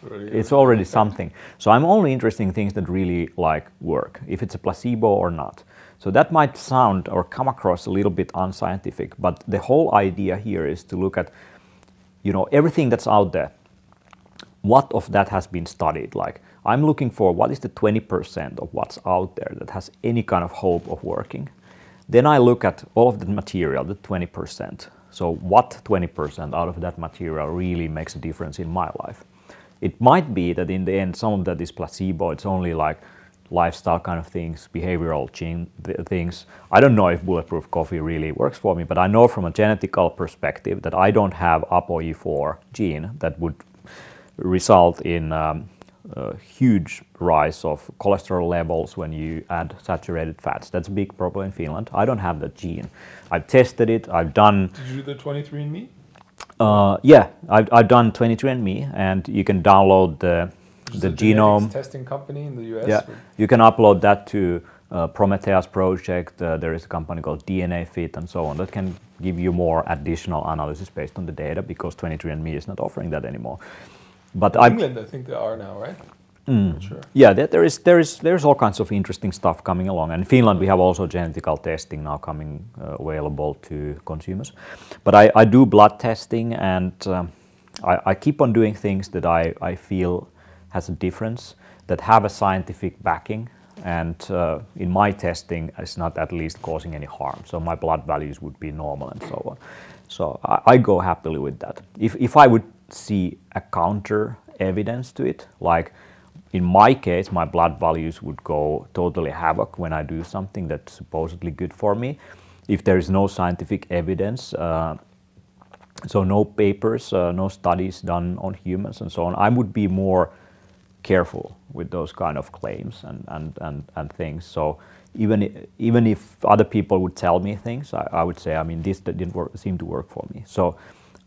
it's already something. So I'm only interested in things that really like work, if it's a placebo or not. So that might sound or come across a little bit unscientific, but the whole idea here is to look at, you know, everything that's out there. What of that has been studied? Like, I'm looking for what is the 20% of what's out there that has any kind of hope of working. Then I look at all of the material, the 20%. So what 20% out of that material really makes a difference in my life? It might be that in the end, some of that is placebo. It's only like lifestyle kind of things, behavioral things. I don't know if Bulletproof Coffee really works for me, but I know from a genetical perspective that I don't have ApoE4 gene that would result in a huge rise of cholesterol levels when you add saturated fats. That's a big problem in Finland. I don't have that gene. I've tested it. I've done... Did you do the 23andMe? Yeah, I've done 23andMe, and you can download the genome testing company in the US. Yeah, you can upload that to Prometheus project. There is a company called DNA Fit and so on that can give you more additional analysis based on the data, because 23andMe is not offering that anymore. But in England, I think they are now, right? Sure. Yeah, there's all kinds of interesting stuff coming along. And in Finland, we have also genetical testing now coming available to consumers. But I do blood testing, and I keep on doing things that I feel has a difference, that have a scientific backing, and in my testing, it's not at least causing any harm. So my blood values would be normal and so on. So I go happily with that. If I would see a counter evidence to it, like in my case, my blood values would go totally havoc when I do something that's supposedly good for me. If there is no scientific evidence, so no papers, no studies done on humans and so on, I would be more careful with those kind of claims and things. So even if other people would tell me things, I would say, I mean, this didn't seem to work for me. So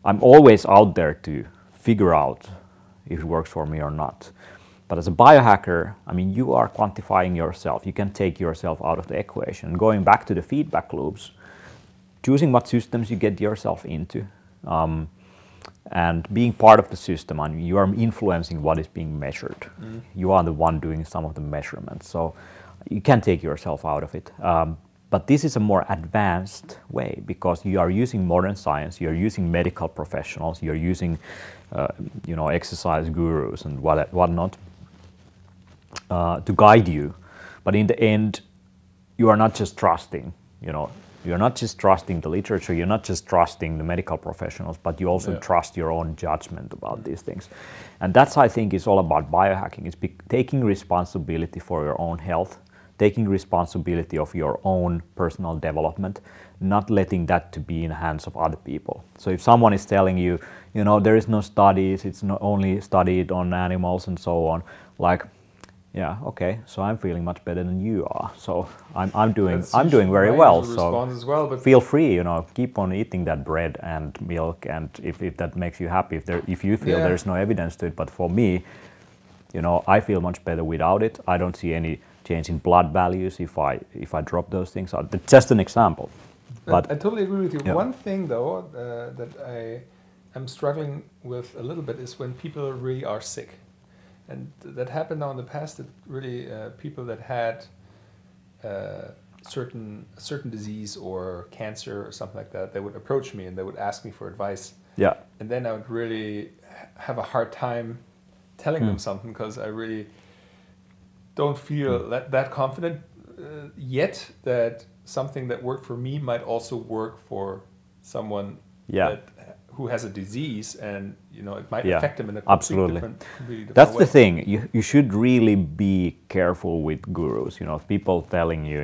I'm always out there to figure out if it works for me or not. But as a biohacker, I mean, you are quantifying yourself. You can take yourself out of the equation. Going back to the feedback loops, choosing what systems you get yourself into, and being part of the system, I mean, you are influencing what is being measured. You are the one doing some of the measurements. So you can take yourself out of it. But this is a more advanced way, because you are using modern science, you're using medical professionals, you're using exercise gurus and whatnot to guide you. But in the end, you are not just trusting, you're not just trusting the literature, you're not just trusting the medical professionals, but you also trust your own judgment about these things. And that's, I think, is all about biohacking. It's taking responsibility for your own health, taking responsibility of your own personal development, not letting that to be in the hands of other people. So if someone is telling you, there is no studies, it's not only studied on animals and so on, like, yeah, okay, so I'm feeling much better than you are. So I'm doing very well. So as well, but feel free, keep on eating that bread and milk, and if that makes you happy, if you feel there's no evidence to it. But for me, I feel much better without it. I don't see any change in blood values if I drop those things out. That's just an example. But I totally agree with you. Yeah. One thing though that I am struggling with a little bit is when people really are sick. And that happened now in the past, that really people that had certain disease or cancer or something like that, they would approach me and they would ask me for advice. Yeah. And then I would really have a hard time telling them something, because I really don't feel that confident yet that something that worked for me might also work for someone who has a disease, and it might affect them in a completely different That's way. the thing. You should really be careful with gurus. People telling you,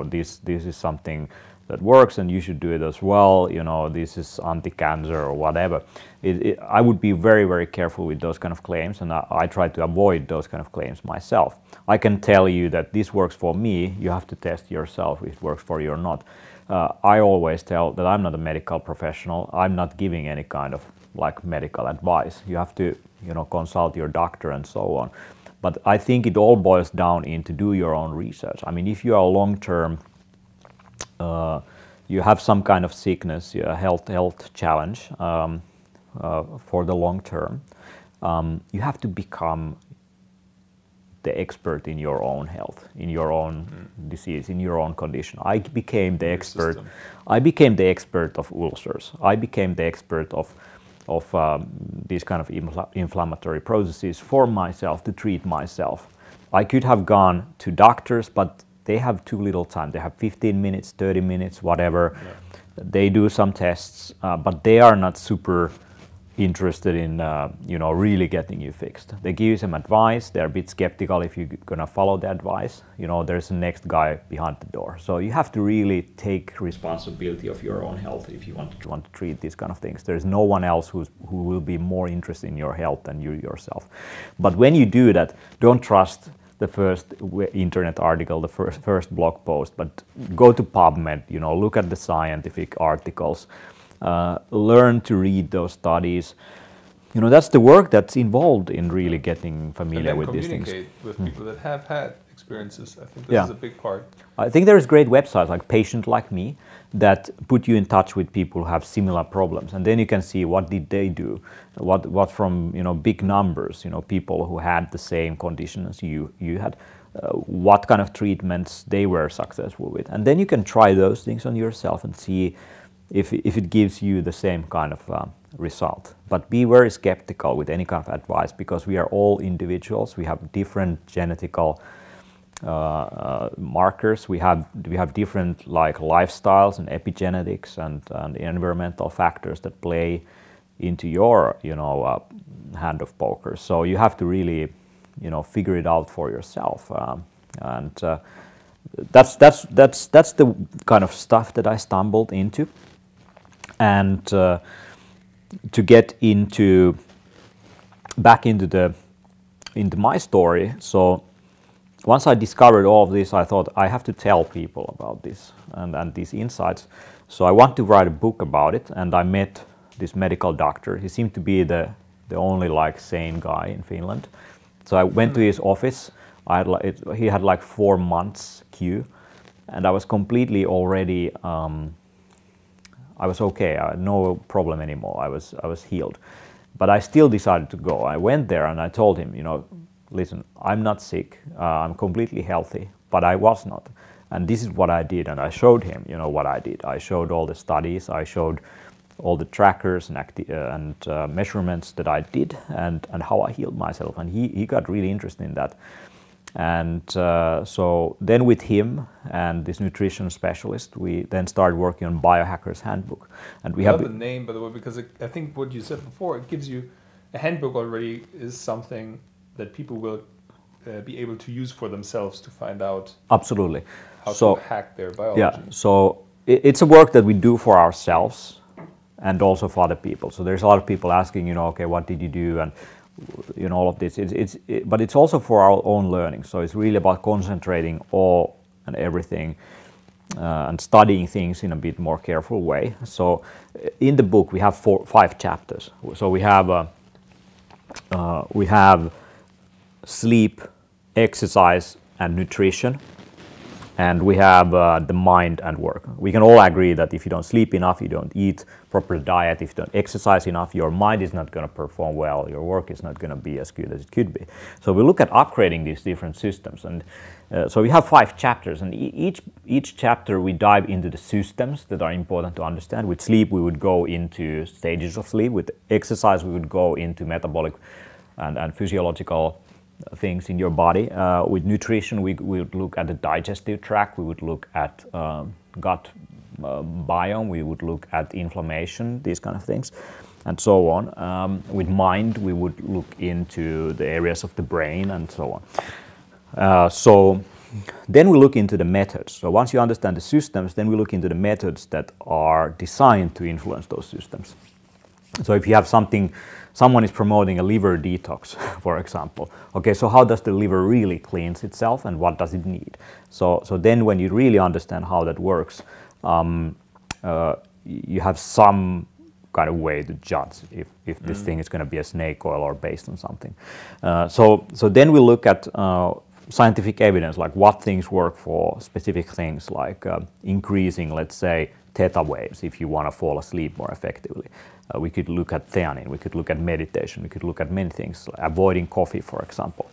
this is something that works and you should do it as well. This is anti-cancer or whatever. I would be very, very careful with those kind of claims, and I try to avoid those kind of claims myself. I can tell you that this works for me. You have to test yourself if it works for you or not. I always tell that I'm not a medical professional. I'm not giving any kind of medical advice. You have to, consult your doctor and so on. But I think it all boils down into do your own research. I mean, if you are long-term, you have some kind of sickness, a health challenge for the long term, you have to become the expert in your own health, in your own disease, in your own condition. I became the expert. I became the expert of ulcers. I became the expert of these kind of inflammatory processes for myself, to treat myself. I could have gone to doctors, but they have too little time. They have 15 minutes, 30 minutes, whatever. Yeah. They do some tests, but they are not super interested in really getting you fixed. They give you some advice. They're a bit skeptical if you're gonna follow the advice. There's the next guy behind the door. So you have to really take responsibility of your own health if you want to treat these kind of things. There's no one else who will be more interested in your health than you yourself. But when you do that, don't trust the first internet article, the first blog post, but go to PubMed. Look at the scientific articles. Learn to read those studies. That's the work that's involved in really getting familiar with these things. Communicate with people that have had experiences. I think this is a big part. I think there's great websites like Patient Like Me that put you in touch with people who have similar problems, and then you can see what did they do, what from big numbers, people who had the same condition as you had, what kind of treatments they were successful with, and then you can try those things on yourself and see if it gives you the same kind of result. But be very skeptical with any kind of advice, because we are all individuals. We have different genetical markers. We have different lifestyles and epigenetics and environmental factors that play into your hand of poker. So you have to really figure it out for yourself. And that's the kind of stuff that I stumbled into. And to get back into my story, so once I discovered all of this, I thought I have to tell people about this and these insights. So I want to write a book about it, and I met this medical doctor. He seemed to be the only sane guy in Finland. So I went to his office. He had 4 months queue, and I was completely already. I was okay. I had no problem anymore. I was healed, but I still decided to go. I went there and I told him, listen, I'm not sick. I'm completely healthy, but I was not. And this is what I did. And I showed him, what I did. I showed all the studies. I showed all the trackers and measurements that I did and how I healed myself. And he got really interested in that. And so then with him and this nutrition specialist, we then started working on Biohacker's Handbook. And we have the name, by the way, because I think what you said before, it gives you a handbook already is something that people will be able to use for themselves to find out absolutely how to hack their biology. Yeah, so it's a work that we do for ourselves and also for other people. So there's a lot of people asking, okay, what did you do? And all of this. But it's also for our own learning. So it's really about concentrating all and everything and studying things in a bit more careful way. So in the book we have 5 chapters. So we have sleep, exercise, and nutrition. And we have the mind and work. We can all agree that if you don't sleep enough, you don't eat proper diet, if you don't exercise enough, your mind is not going to perform well, your work is not going to be as good as it could be. So we look at upgrading these different systems. And so we have 5 chapters, and each chapter we dive into the systems that are important to understand. With sleep, we would go into stages of sleep. With exercise, we would go into metabolic and physiological things in your body. With nutrition, we would look at the digestive tract, we would look at gut biome, we would look at inflammation, these kind of things, and so on. With mind, we would look into the areas of the brain and so on. So then we look into the methods. So once you understand the systems, then we look into the methods that are designed to influence those systems. So if you have someone is promoting a liver detox, for example. Okay, so how does the liver really cleanse itself and what does it need? So then when you really understand how that works, you have some kind of way to judge if this thing is going to be a snake oil or based on something. So then we look at scientific evidence, like what things work for specific things, like increasing, let's say, theta waves if you want to fall asleep more effectively. We could look at theanine, we could look at meditation, we could look at many things, avoiding coffee, for example.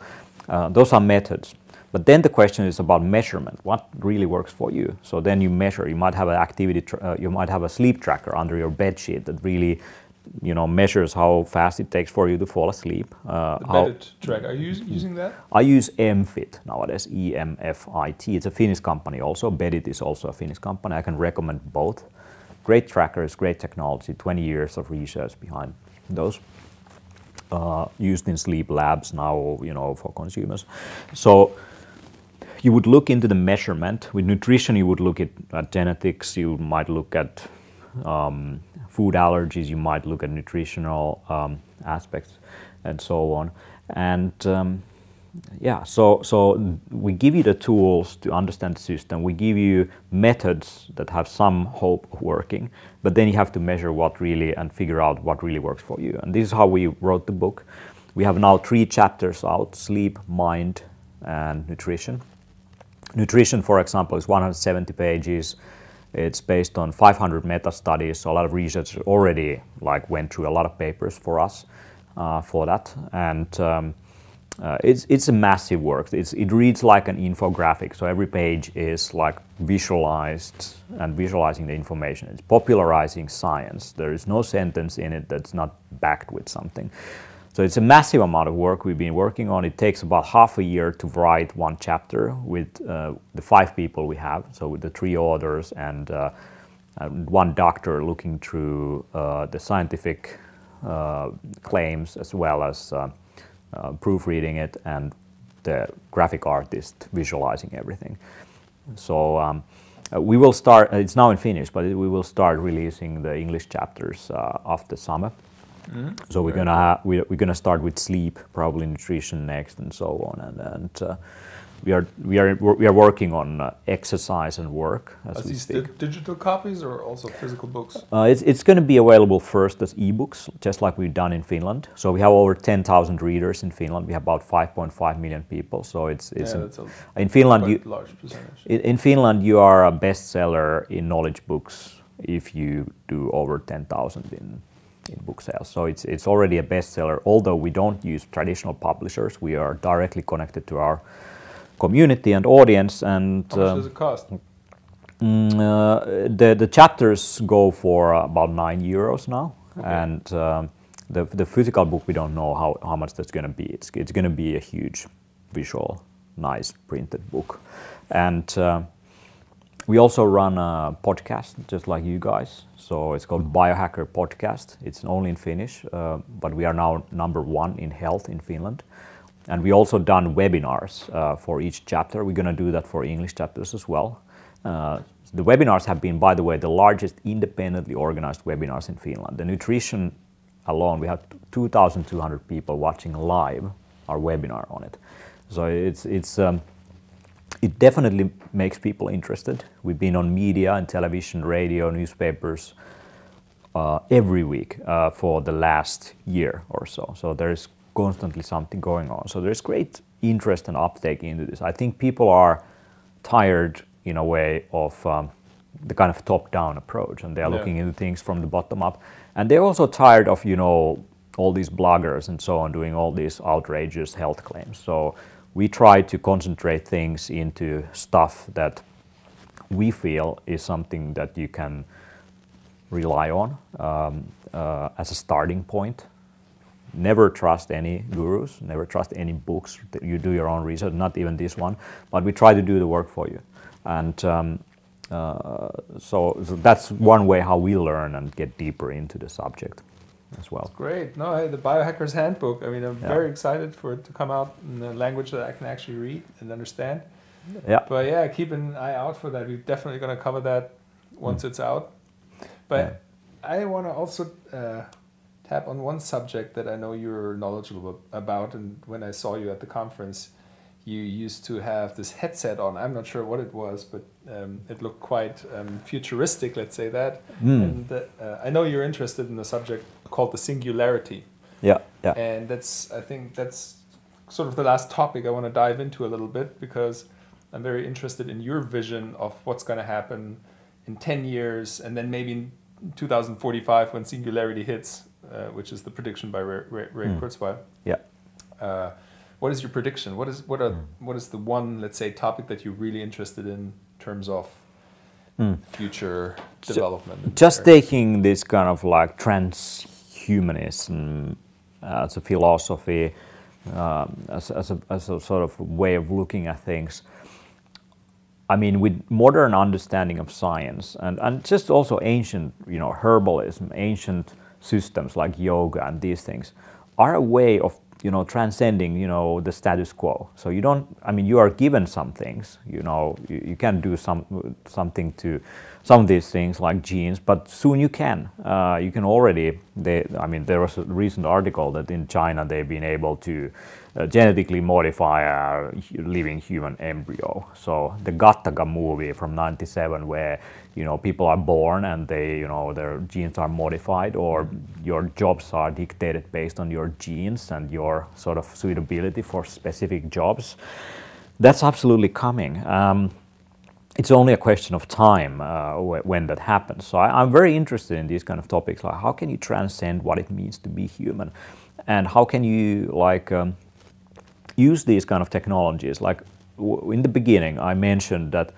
Those are methods. But then the question is about measurement. What really works for you? So then you measure. You might have an you might have a sleep tracker under your bed sheet that really, measures how fast it takes for you to fall asleep. Bedded track. Are you using that? I use EMFIT nowadays. EMFIT. It's a Finnish company also. Bedded is also a Finnish company. I can recommend both. Great trackers, great technology. 20 years of research behind those. Used in sleep labs now, for consumers. So you would look into the measurement. With nutrition, you would look at genetics. You might look at food allergies. You might look at nutritional aspects, and so on. And so we give you the tools to understand the system. We give you methods that have some hope of working, but then you have to measure and figure out what really works for you. And this is how we wrote the book. We have now 3 chapters out: sleep, mind, and nutrition. Nutrition, for example, is 170 pages. It's based on 500 meta-studies, so a lot of research already like went through a lot of papers for us for that, and it's a massive work. It reads like an infographic, so every page is like visualized and visualizing the information. It's popularizing science. There is no sentence in it that's not backed with something. So it's a massive amount of work we've been working on. It takes about half a year to write one chapter with the 5 people we have, so with the 3 authors and one doctor looking through the scientific claims as well as proofreading it, and the graphic artist visualizing everything. So we will start, it's now in Finnish, but we will start releasing the English chapters after summer. Mm-hmm. So we're gonna start with sleep, probably nutrition next, and so on. And we are working on exercise and work as we speak. Digital copies or also physical books? It's going to be available first as ebooks, just like we've done in Finland. So we have over 10,000 readers in Finland. We have about 5.5 million people. So it's in Finland. Large percentage. In Finland, you are a bestseller in knowledge books if you do over 10,000 in book sales. So it's already a bestseller. Although we don't use traditional publishers, we are directly connected to our community and audience. And how much does it cost? The chapters go for about €9 now, okay. And the physical book, we don't know how much that's going to be. It's going to be a huge, visual, nice printed book. And we also run a podcast, just like you guys. So it's called Biohacker podcast. It's only in Finnish, but we are now #1 in health in Finland. And we also done webinars for each chapter. We're going to do that for English chapters as well. The webinars have been, by the way, the largest independently organized webinars in Finland. The nutrition alone, we have 2,200 people watching live our webinar on it. So it definitely makes people interested. We've been on media and television, radio, newspapers every week for the last year or so. So there's constantly something going on. So there's great interest and uptake into this. I think people are tired in a way of the kind of top-down approach, and they're looking into things from the bottom up. And they're also tired of, all these bloggers and so on doing all these outrageous health claims. So we try to concentrate things into stuff that we feel is something that you can rely on as a starting point. Never trust any gurus, never trust any books. You do your own research, not even this one, but we try to do the work for you. And so that's one way how we learn and get deeper into the subject as well. That's great. No, hey, the Biohacker's Handbook. I mean, I'm very excited for it to come out in a language that I can actually read and understand. Yeah. But yeah, keep an eye out for that. We're definitely going to cover that once it's out. But I want to also tap on one subject that I know you're knowledgeable about, and when I saw you at the conference, you used to have this headset on. I'm not sure what it was, but it looked quite futuristic, let's say that. And I know you're interested in the subject called the singularity. Yeah. And I think that's sort of the last topic I want to dive into a little bit, because I'm very interested in your vision of what's going to happen in 10 years, and then maybe in 2045 when singularity hits, which is the prediction by Ray Kurzweil. Yeah. What is your prediction? What is the one, let's say, topic that you're really interested in terms of future development? Just taking this kind of like transhumanism as a philosophy, as a sort of way of looking at things. I mean, with modern understanding of science and just also ancient, herbalism, ancient systems like yoga and these things are a way of transcending, the status quo. So you are given some things, you can do something to some of these things like genes, but soon you can already, there was a recent article that in China they've been able to genetically modify a living human embryo. So the Gattaca movie from '97, where people are born and they their genes are modified, or your jobs are dictated based on your genes and your sort of suitability for specific jobs. That's absolutely coming. It's only a question of time when that happens. So I'm very interested in these kind of topics, like how can you transcend what it means to be human, and how can you use these kind of technologies. Like in the beginning, I mentioned that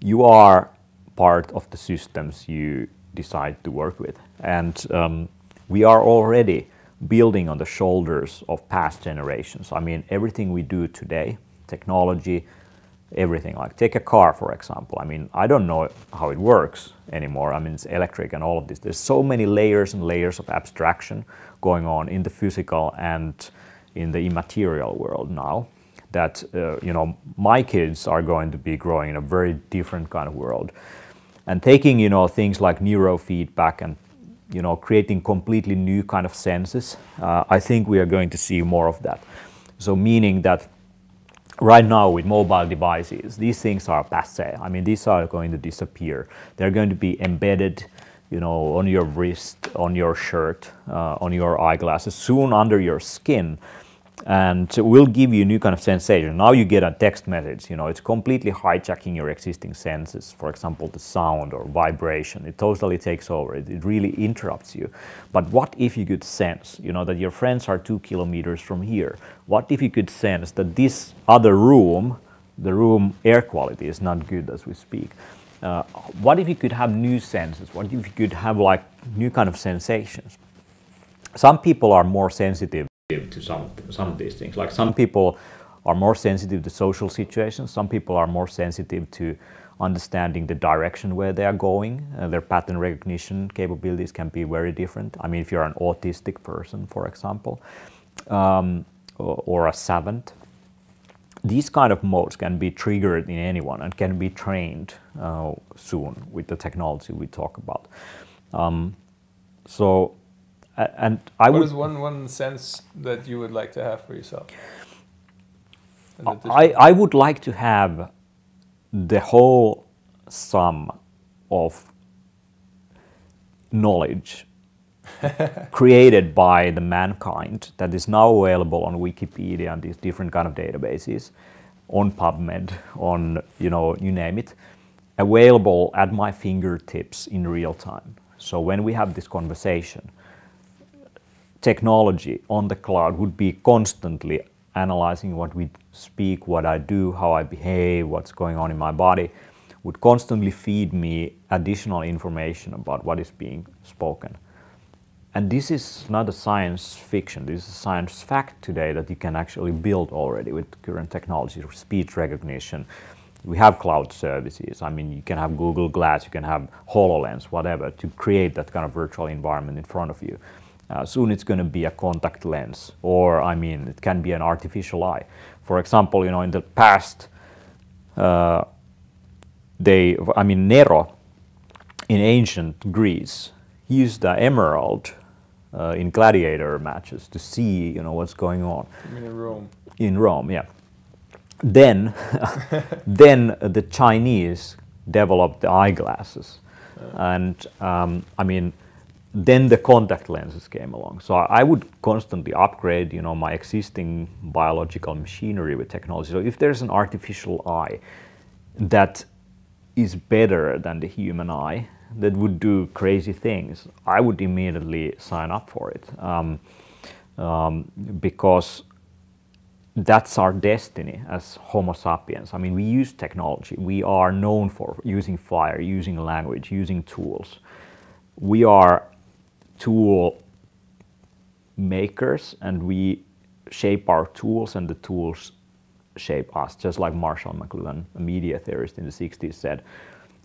you are part of the systems you decide to work with, and we are already building on the shoulders of past generations. I mean, everything we do today, technology, everything. Like take a car, for example. I mean, I don't know how it works anymore. I mean, it's electric and all of this. There's so many layers and layers of abstraction going on in the physical and in the immaterial world now that, my kids are going to be growing in a very different kind of world. And taking, things like neurofeedback and, creating completely new kind of senses, I think we are going to see more of that. So meaning that right now with mobile devices, these things are passé. I mean, these are going to disappear. They're going to be embedded, on your wrist, on your shirt, on your eyeglasses, soon under your skin, and will give you new kind of sensation. Now you get a text message, it's completely hijacking your existing senses. For example, the sound or vibration, it totally takes over. It really interrupts you. But what if you could sense, that your friends are 2 kilometers from here? What if you could sense that this other room, the room air quality is not good as we speak? What if you could have new senses? What if you could have new kind of sensations? Some people are more sensitive to some of these things. Like some people are more sensitive to social situations. Some people are more sensitive to understanding the direction where they are going. Their pattern recognition capabilities can be very different. I mean, if you're an autistic person, for example, or a savant, these kind of modes can be triggered in anyone and can be trained soon with the technology we talk about. What is one sense that you would like to have for yourself? I would like to have the whole sum of knowledge created by the mankind that is now available on Wikipedia and these different kind of databases, on PubMed, on, you name it, available at my fingertips in real time. So when we have this conversation, technology on the cloud would be constantly analyzing what we speak, what I do, how I behave, what's going on in my body, would constantly feed me additional information about what is being spoken. And this is not a science fiction, this is a science fact today that you can actually build already with current technology, speech recognition. We have cloud services. I mean, you can have Google Glass, you can have HoloLens, whatever, to create that kind of virtual environment in front of you. Soon it's going to be a contact lens, or it can be an artificial eye. For example, in the past, Nero in ancient Greece used the emerald in gladiator matches to see, what's going on. I mean in Rome. In Rome, yeah. Then the Chinese developed the eyeglasses, and then the contact lenses came along. So I would constantly upgrade, my existing biological machinery with technology. So if there's an artificial eye that is better than the human eye, that would do crazy things, I would immediately sign up for it, because that's our destiny as Homo sapiens. I mean, we use technology. We are known for using fire, using language, using tools. We are tool makers, and we shape our tools, and the tools shape us, just like Marshall McLuhan, a media theorist in the 60s, said.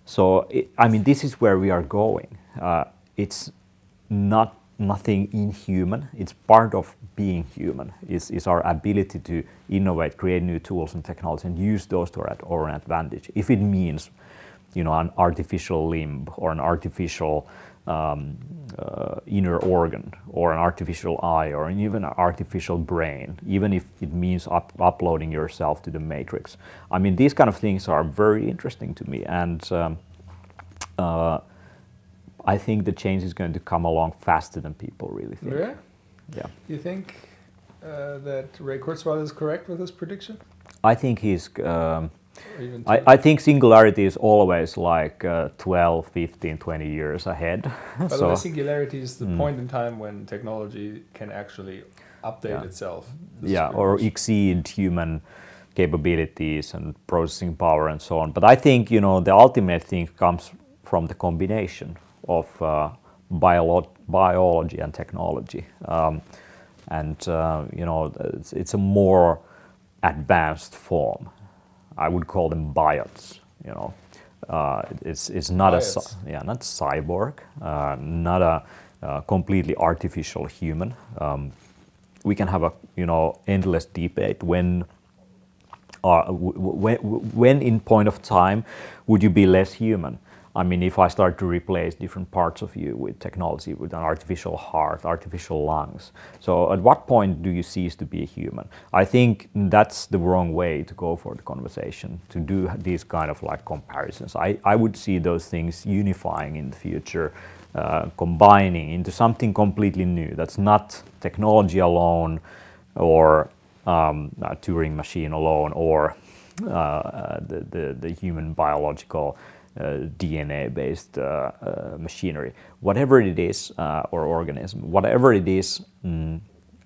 So, this is where we are going. It's nothing inhuman. It's part of being human, is our ability to innovate, create new tools and technology, and use those to our advantage. If it means, an artificial limb or an artificial inner organ, or an artificial eye, or even an artificial brain, even if it means uploading yourself to the matrix. These kind of things are very interesting to me, and I think the change is going to come along faster than people really think. Yeah? Yeah. Do you think that Ray Kurzweil is correct with his prediction? I think he's. I think singularity is always like 12, 15, 20 years ahead. But the singularity is the point in time when technology can actually update itself. Yeah, or exceed human capabilities and processing power and so on. But I think, you know, the ultimate thing comes from the combination of biology and technology. You know, it's a more advanced form. I would call them biots. You know, it's not biots. not cyborg, not a completely artificial human. We can have a endless debate when in point of time would you be less human. I mean, if I start to replace different parts of you with technology, with an artificial heart, artificial lungs. So at what point do you cease to be a human? I think that's the wrong way to go for the conversation, to do these kind of like comparisons. I would see those things unifying in the future, combining into something completely new. That's not technology alone or a Turing machine alone or the human biological DNA-based machinery. Whatever it is, or organism, whatever it is,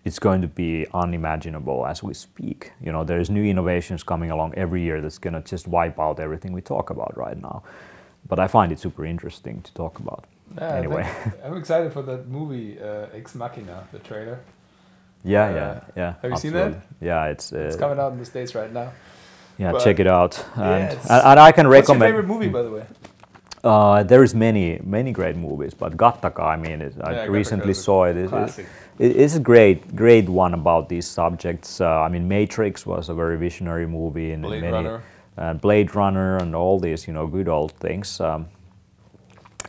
it's going to be unimaginable as we speak. You know, there's new innovations coming along every year that's going to just wipe out everything we talk about right now. But I find it super interesting to talk about. Yeah, anyway. I'm excited for that movie, Ex Machina, the trailer. Yeah. Have you seen that? Yeah, it's coming out in the States right now. Yeah, check it out. And I can recommend. What's your favorite movie, by the way? There is many great movies, but Gattaca, I mean, I recently saw it. It's a great one about these subjects. I mean, Matrix was a very visionary movie, and Blade Runner, and all these, you know, good old things.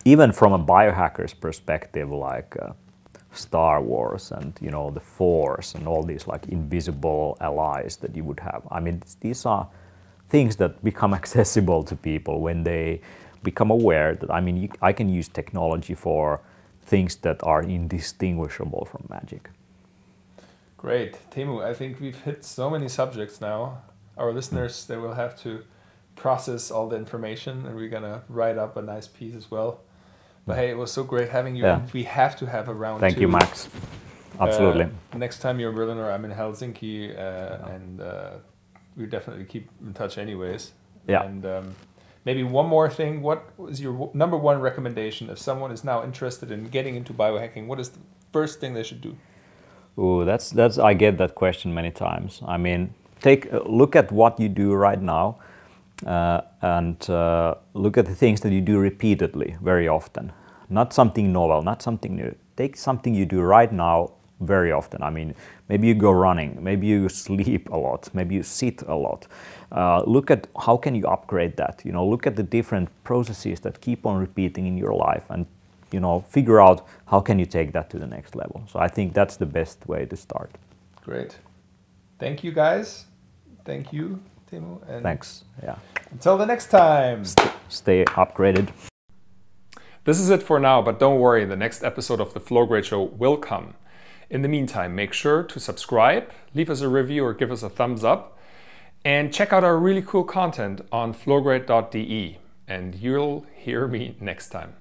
Even from a biohacker's perspective, like Star Wars and, you know, the Force and all these like invisible allies that you would have. I mean, these are things that become accessible to people when they become aware that, I mean, I can use technology for things that are indistinguishable from magic. Great. Teemu, I think we've hit so many subjects now. Our listeners, they will have to process all the information, and we're going to write up a nice piece as well. But hey, it was so great having you. And we have to have a round two. Thank you, Max. Absolutely. Next time you're in Berlin or I'm in Helsinki, and we definitely keep in touch anyways. Yeah. And maybe one more thing. What is your number one recommendation if someone is now interested in getting into biohacking? What is the first thing they should do? Ooh, that's I get that question many times. I mean, take a look at what you do right now. And look at the things that you do repeatedly, very often. Not something novel, not something new. Take something you do right now very often. I mean, maybe you go running, maybe you sleep a lot, maybe you sit a lot. Look at how can you upgrade that. You know, look at the different processes that keep on repeating in your life, and you know, figure out how can you take that to the next level. So I think that's the best way to start. Great. Thank you, guys. Thank you, Teemu. And thanks. Yeah. Until the next time. Stay upgraded. This is it for now, but don't worry, the next episode of the Flowgrade Show will come. In the meantime, make sure to subscribe, leave us a review or give us a thumbs up, and check out our really cool content on flowgrade.de. And you'll hear me next time.